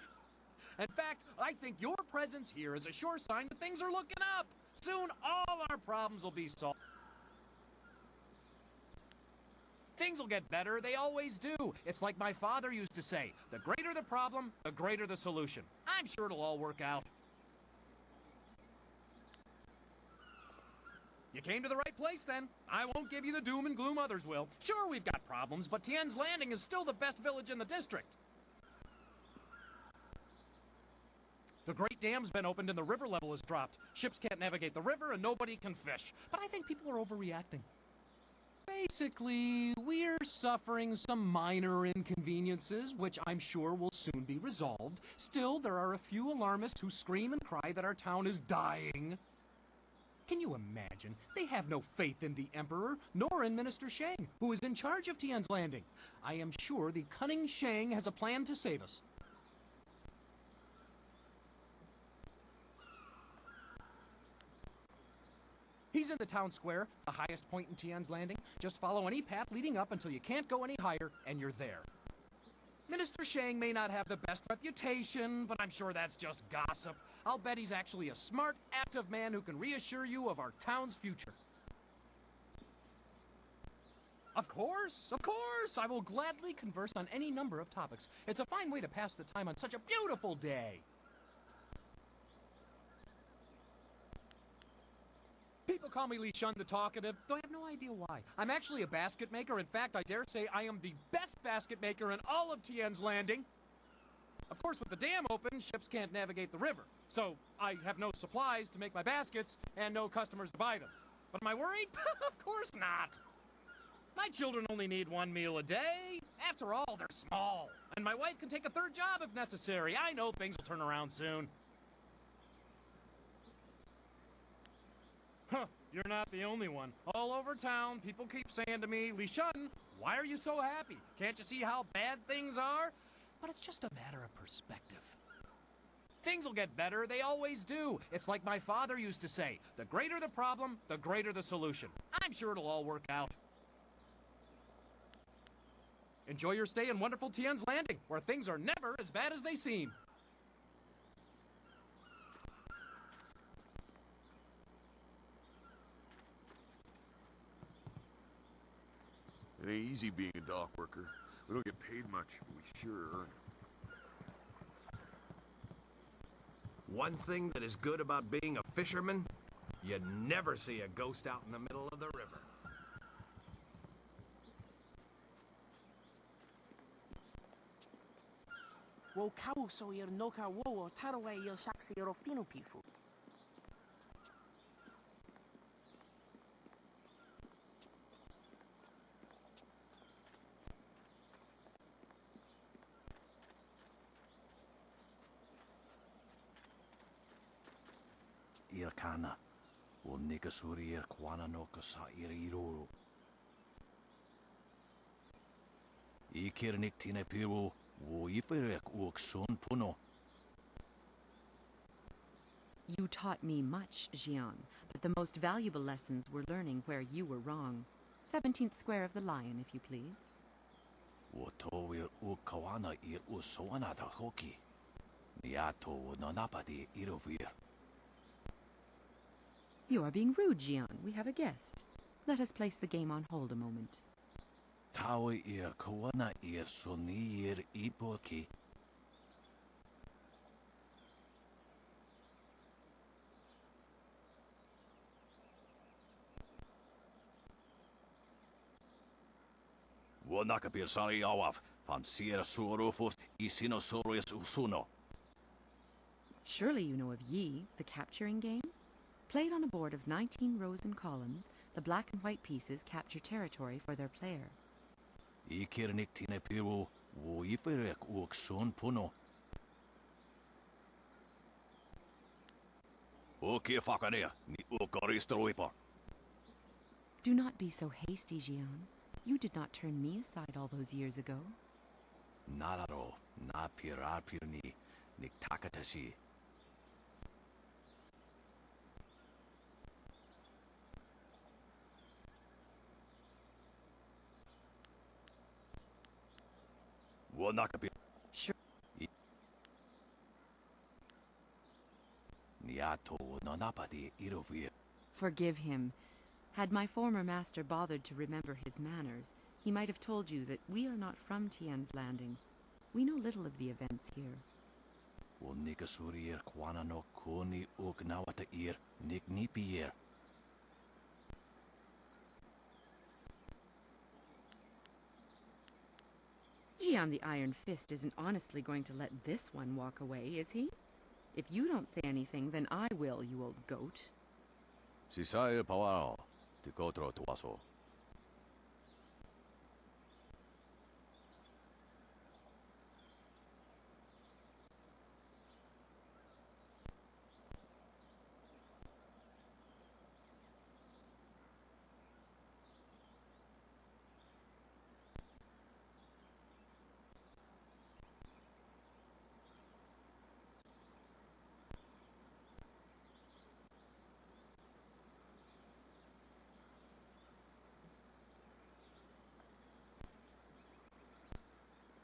In fact, I think your presence here is a sure sign that things are looking up. Soon, all our problems will be solved. Things will get better, they always do. It's like my father used to say, the greater the problem, the greater the solution. I'm sure it'll all work out. You came to the right place then. I won't give you the doom and gloom others will. Sure, we've got problems, but Tien's Landing is still the best village in the district. The Great Dam's been opened and the river level has dropped. Ships can't navigate the river and nobody can fish. But I think people are overreacting. Basically, we're suffering some minor inconveniences, which I'm sure will soon be resolved. Still, there are a few alarmists who scream and cry that our town is dying. Can you imagine? They have no faith in the Emperor, nor in Minister Shang, who is in charge of Tian's Landing. I am sure the cunning Shang has a plan to save us. He's in the town square, the highest point in Tian's Landing. Just follow any path leading up until you can't go any higher, and you're there. Minister Shang may not have the best reputation, but I'm sure that's just gossip. I'll bet he's actually a smart, active man who can reassure you of our town's future. Of course! I will gladly converse on any number of topics. It's a fine way to pass the time on such a beautiful day. People call me Li Shun the Talkative, though I have no idea why. I'm actually a basket maker. In fact, I dare say I am the best basket maker in all of Tien's Landing. Of course, with the dam open, ships can't navigate the river. So I have no supplies to make my baskets and no customers to buy them. But am I worried? Of course not. My children only need one meal a day. After all, they're small. And my wife can take a third job if necessary. I know things will turn around soon. Huh, you're not the only one. All over town, people keep saying to me, Li Shun, why are you so happy? Can't you see how bad things are? But it's just a matter of perspective. Things will get better, they always do. It's like my father used to say, the greater the problem, the greater the solution. I'm sure it'll all work out. Enjoy your stay in wonderful Tien's Landing, where things are never as bad as they seem. It ain't easy being a dock worker. We don't get paid much, but we sure earn. One thing that is good about being a fisherman, you never see a ghost out in the middle of the river. Wo kau so ir noka wo taraway il shaksi rofino pifu. Ir kana, o nikasuri ir kwana no kasa ir iroro. Ikir niktine piru, wo iferek uok son puno. You taught me much, Jian, but the most valuable lessons were learning where you were wrong. 17th Square of the Lion, if you please. Wo towir uok kawana ir usoana da hoki. Niato wo nanapadi irovir. You are being rude, Jian. We have a guest. Let us place the game on hold a moment. Tawi ir kawana ir soni ir ipoki. Wanakapir sari awaf, van sier surufus isinosaurus usuno. Surely you know of Yi, the capturing game? Played on a board of 19 rows and columns, the black and white pieces capture territory for their player. Ikir niktine piru, wo iferek uok son puno. Okie fakanea, ni uokaristoipa. Do not be so hasty, Jian. You did not turn me aside all those years ago. Nararo, na pirarpirni, niktakatashi. Wanakapir. Sure. Niato nanapadi irovir. Forgive him. Had my former master bothered to remember his manners, He might have told you that we are not from Tien's Landing. We know little of the events here. O nikasurir kwana no koni ugnawata ir niknipier. Gian the Iron Fist isn't honestly going to let this one walk away, is he? If you don't say anything, then I will, you old goat. Si sai pawao, tikotro tuaso.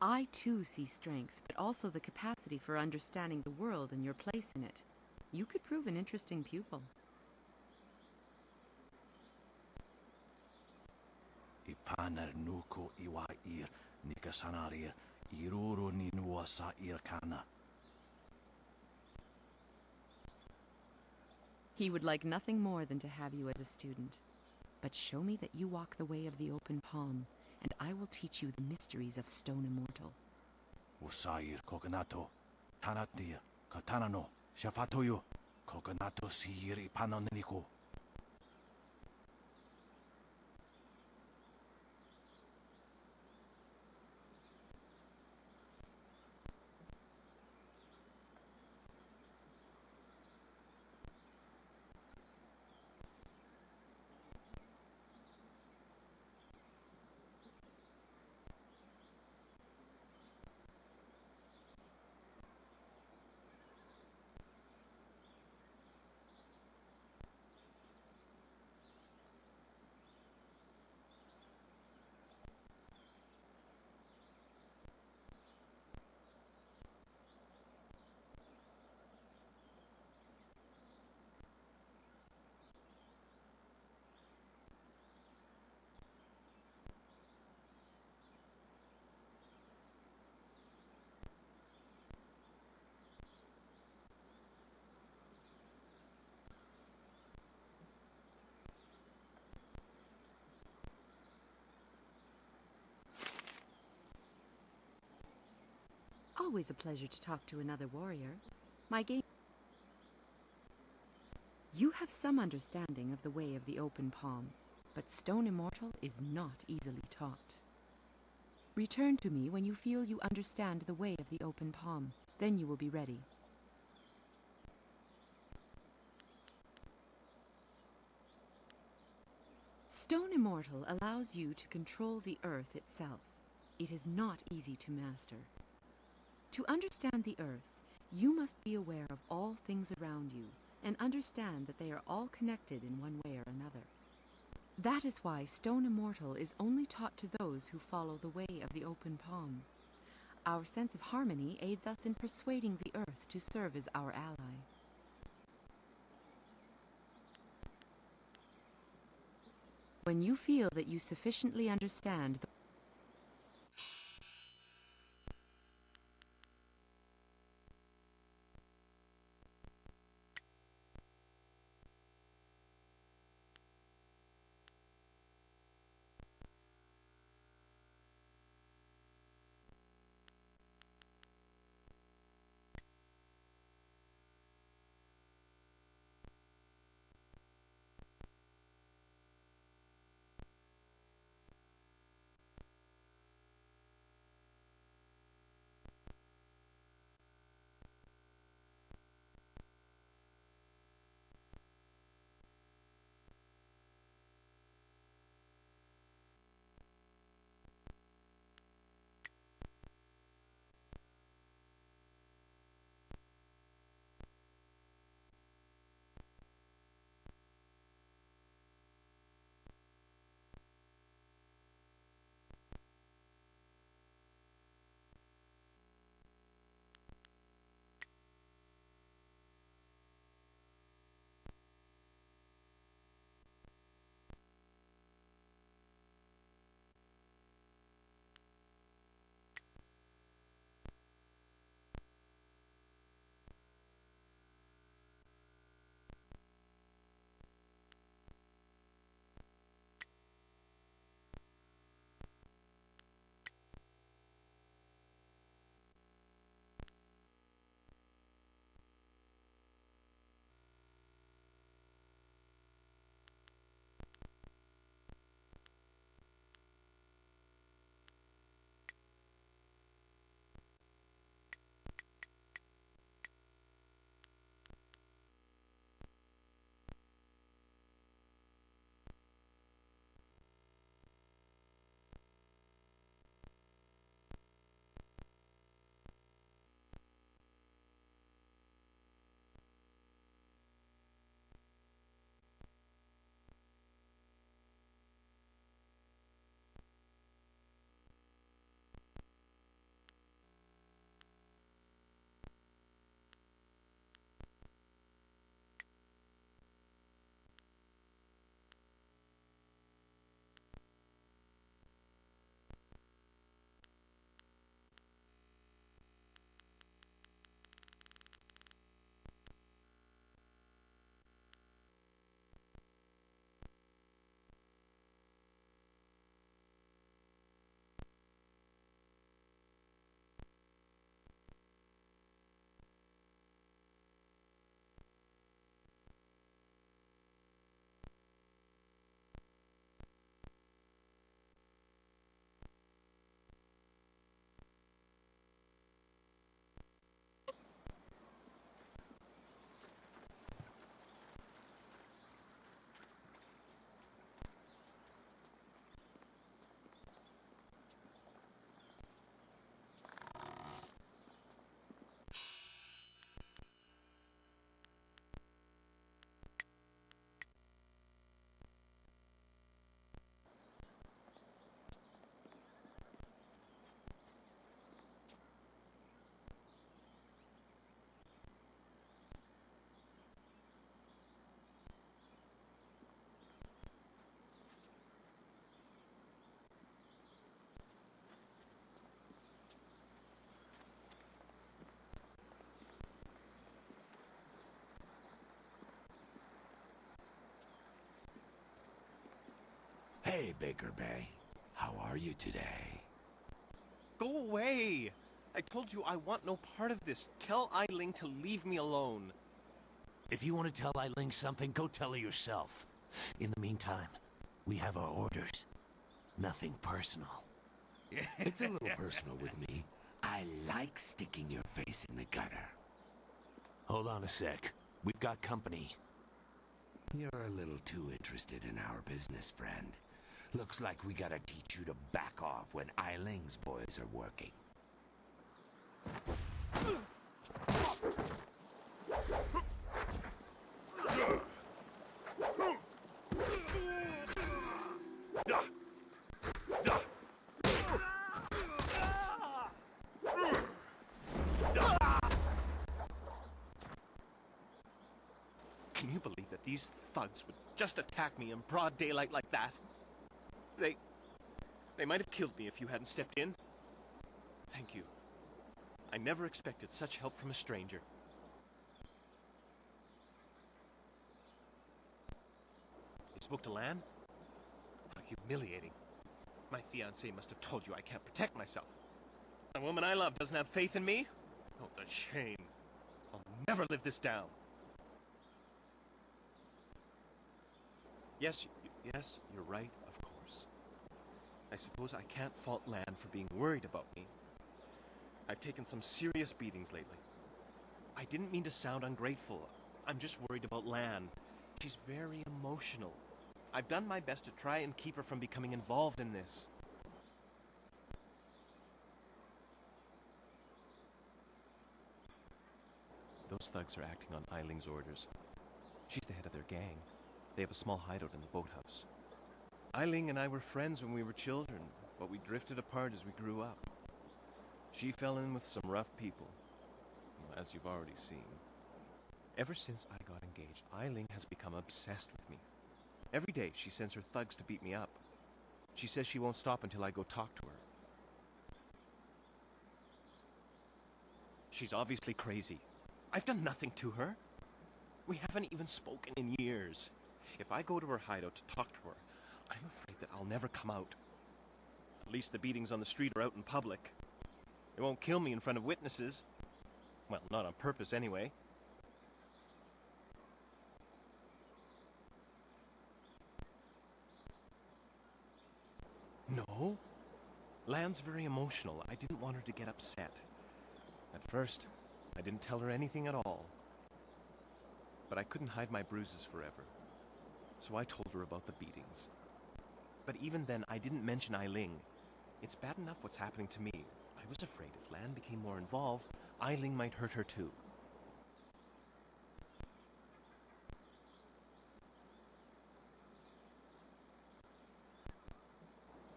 I too see strength, but also the capacity for understanding the world and your place in it. You could prove an interesting pupil. Ipaner nuko iwa ir nikasanarir iruru ni nuasa irkana. He would like nothing more than to have you as a student. But show me that you walk the way of the open palm, and I will teach you the mysteries of Stone Immortal. Usair kokonato, tanatir, katanano, shafatoyo, kokonato sir ipanoniko. Always a pleasure to talk to another warrior. My game... You have some understanding of the way of the open palm, but Stone Immortal is not easily taught. Return to me when you feel you understand the way of the open palm. Then you will be ready. Stone Immortal allows you to control the earth itself. It is not easy to master. To understand the earth, you must be aware of all things around you and understand that they are all connected in one way or another. That is why Stone Immortal is only taught to those who follow the way of the open palm. Our sense of harmony aids us in persuading the earth to serve as our ally. When you feel that you sufficiently understand the Hey, Baker Bay. How are you today? Go away! I told you I want no part of this. Tell Eiling to leave me alone. If you want to tell Eiling something, go tell her yourself. In the meantime, we have our orders. Nothing personal. It's a little personal with me. I like sticking your face in the gutter. Hold on a sec. We've got company. You're a little too interested in our business, friend. Looks like we gotta teach you to back off when Eiling's boys are working. Can you believe that these thugs would just attack me in broad daylight like that? They might have killed me if you hadn't stepped in. Thank you. I never expected such help from a stranger. You spoke to Lan? How humiliating. My fiancé must have told you I can't protect myself. The woman I love doesn't have faith in me? Oh, the shame. I'll never live this down. Yes, you're right, of course. I suppose I can't fault Lan for being worried about me. I've taken some serious beatings lately. I didn't mean to sound ungrateful. I'm just worried about Lan. She's very emotional. I've done my best to try and keep her from becoming involved in this. Those thugs are acting on Eiling's orders. She's the head of their gang. They have a small hideout in the boathouse. Eiling and I were friends when we were children, but we drifted apart as we grew up. She fell in with some rough people, as you've already seen. Ever since I got engaged, Eiling has become obsessed with me. Every day she sends her thugs to beat me up. She says she won't stop until I go talk to her. She's obviously crazy. I've done nothing to her. We haven't even spoken in years. If I go to her hideout to talk to her, I'm afraid that I'll never come out. At least the beatings on the street are out in public. They won't kill me in front of witnesses. Well, not on purpose anyway. No. Lan's very emotional. I didn't want her to get upset. At first, I didn't tell her anything at all. But I couldn't hide my bruises forever. So I told her about the beatings. But even then, I didn't mention Eiling. It's bad enough what's happening to me. I was afraid if Lan became more involved, Eiling might hurt her too.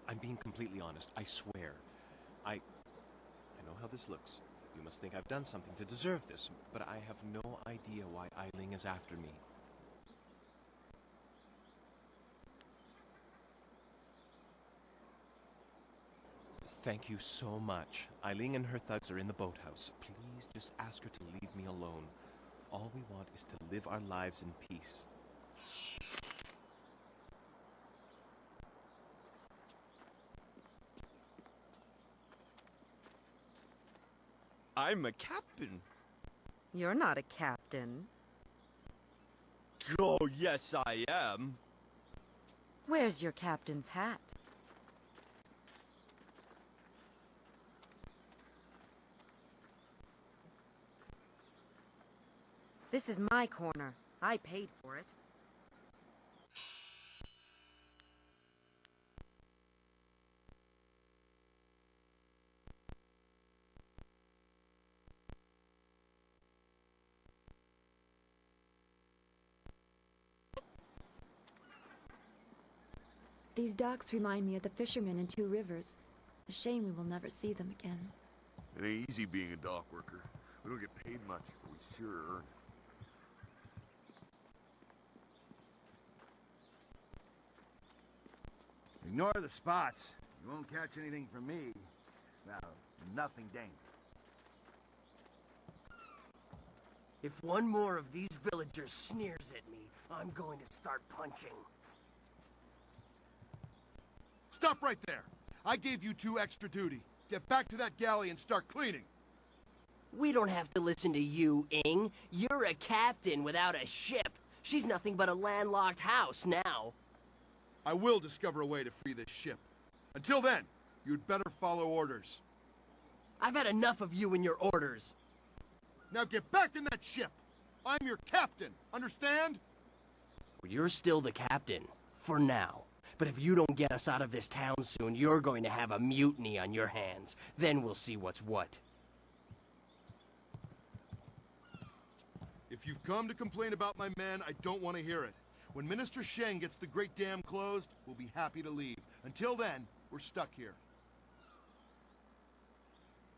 I'm being completely honest, I swear. I know how this looks. You must think I've done something to deserve this, but I have no idea why Eiling is after me. Thank you so much. Eiling and her thugs are in the boathouse. Please just ask her to leave me alone. All we want is to live our lives in peace. I'm a captain. You're not a captain. Oh, yes, I am. Where's your captain's hat? This is my corner. I paid for it. These docks remind me of the fishermen in Two Rivers. A shame we will never see them again. It ain't easy being a dock worker. We don't get paid much, but we sure earn it. Ignore the spots. You won't catch anything from me. Well, nothing dangerous. If one more of these villagers sneers at me, I'm going to start punching. Stop right there. I gave you 2 extra duty. Get back to that galley and start cleaning. We don't have to listen to you, Ing. You're a captain without a ship. She's nothing but a landlocked house now. I will discover a way to free this ship. Until then, you'd better follow orders. I've had enough of you and your orders. Now get back in that ship. I'm your captain, understand? You're still the captain, for now. But if you don't get us out of this town soon, you're going to have a mutiny on your hands. Then we'll see what's what. If you've come to complain about my men, I don't want to hear it. When Minister Sheng gets the Great Dam closed, we'll be happy to leave. Until then, we're stuck here.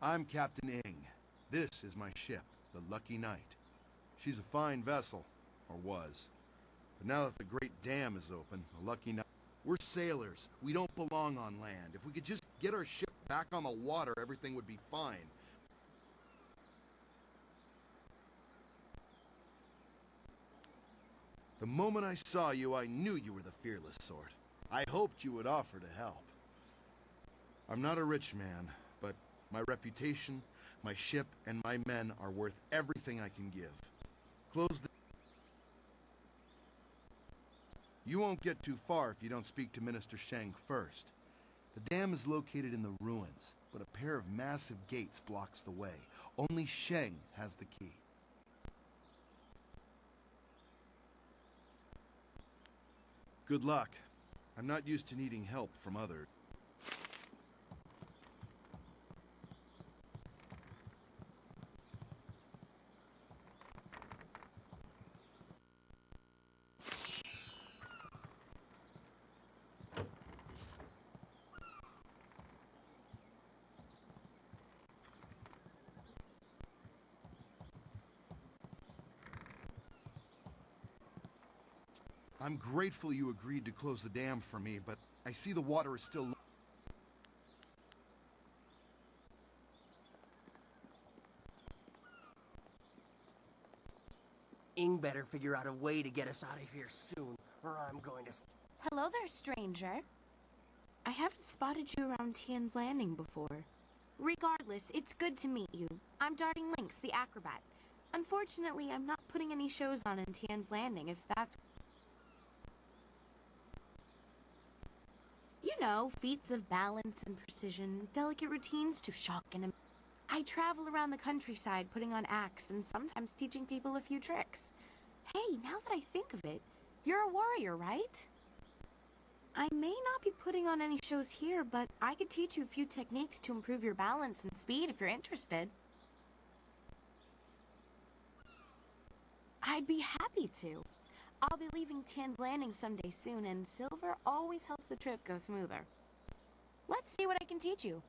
I'm Captain Ing. This is my ship, the Lucky Knight. She's a fine vessel, or was. But now that the Great Dam is open, the Lucky Knight... We're sailors. We don't belong on land. If we could just get our ship back on the water, everything would be fine. The moment I saw you, I knew you were the fearless sort. I hoped you would offer to help. I'm not a rich man, but my reputation, my ship, and my men are worth everything I can give. Close the... You won't get too far if you don't speak to Minister Sheng first. The dam is located in the ruins, but a pair of massive gates blocks the way. Only Sheng has the key. Good luck. I'm not used to needing help from others. I'm grateful you agreed to close the dam for me, but I see the water is still... Ing better figure out a way to get us out of here soon, or I'm going to... Hello there, stranger. I haven't spotted you around Tian's Landing before. Regardless, it's good to meet you. I'm Darting Lynx, the acrobat. Unfortunately, I'm not putting any shows on in Tian's Landing, if that's... You know, feats of balance and precision, delicate routines to shock and... I travel around the countryside putting on acts and sometimes teaching people a few tricks. Hey, now that I think of it, you're a warrior, right? I may not be putting on any shows here, but I could teach you a few techniques to improve your balance and speed if you're interested. I'd be happy to. I'll be leaving Tian's Landing someday soon, and silver always helps the trip go smoother. Let's see what I can teach you.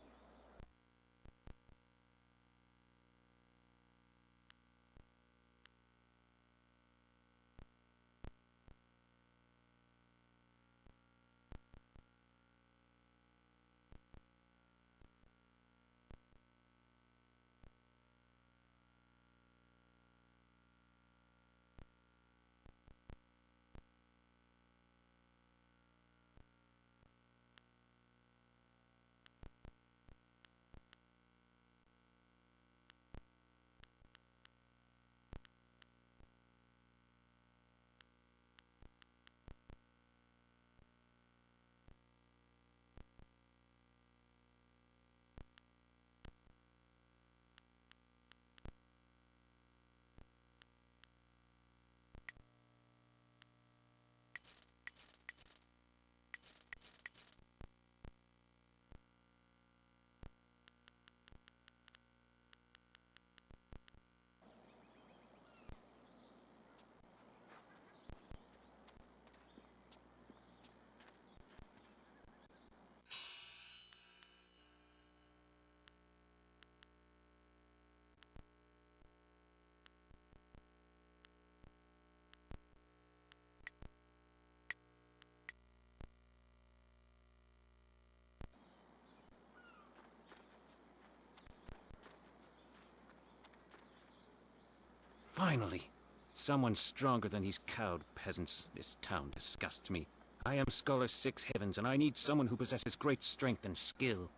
Finally! Someone stronger than these cowed peasants. This town disgusts me. I am Scholar Six Heavens, and I need someone who possesses great strength and skill.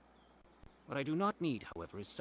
What I do not need, however, is someone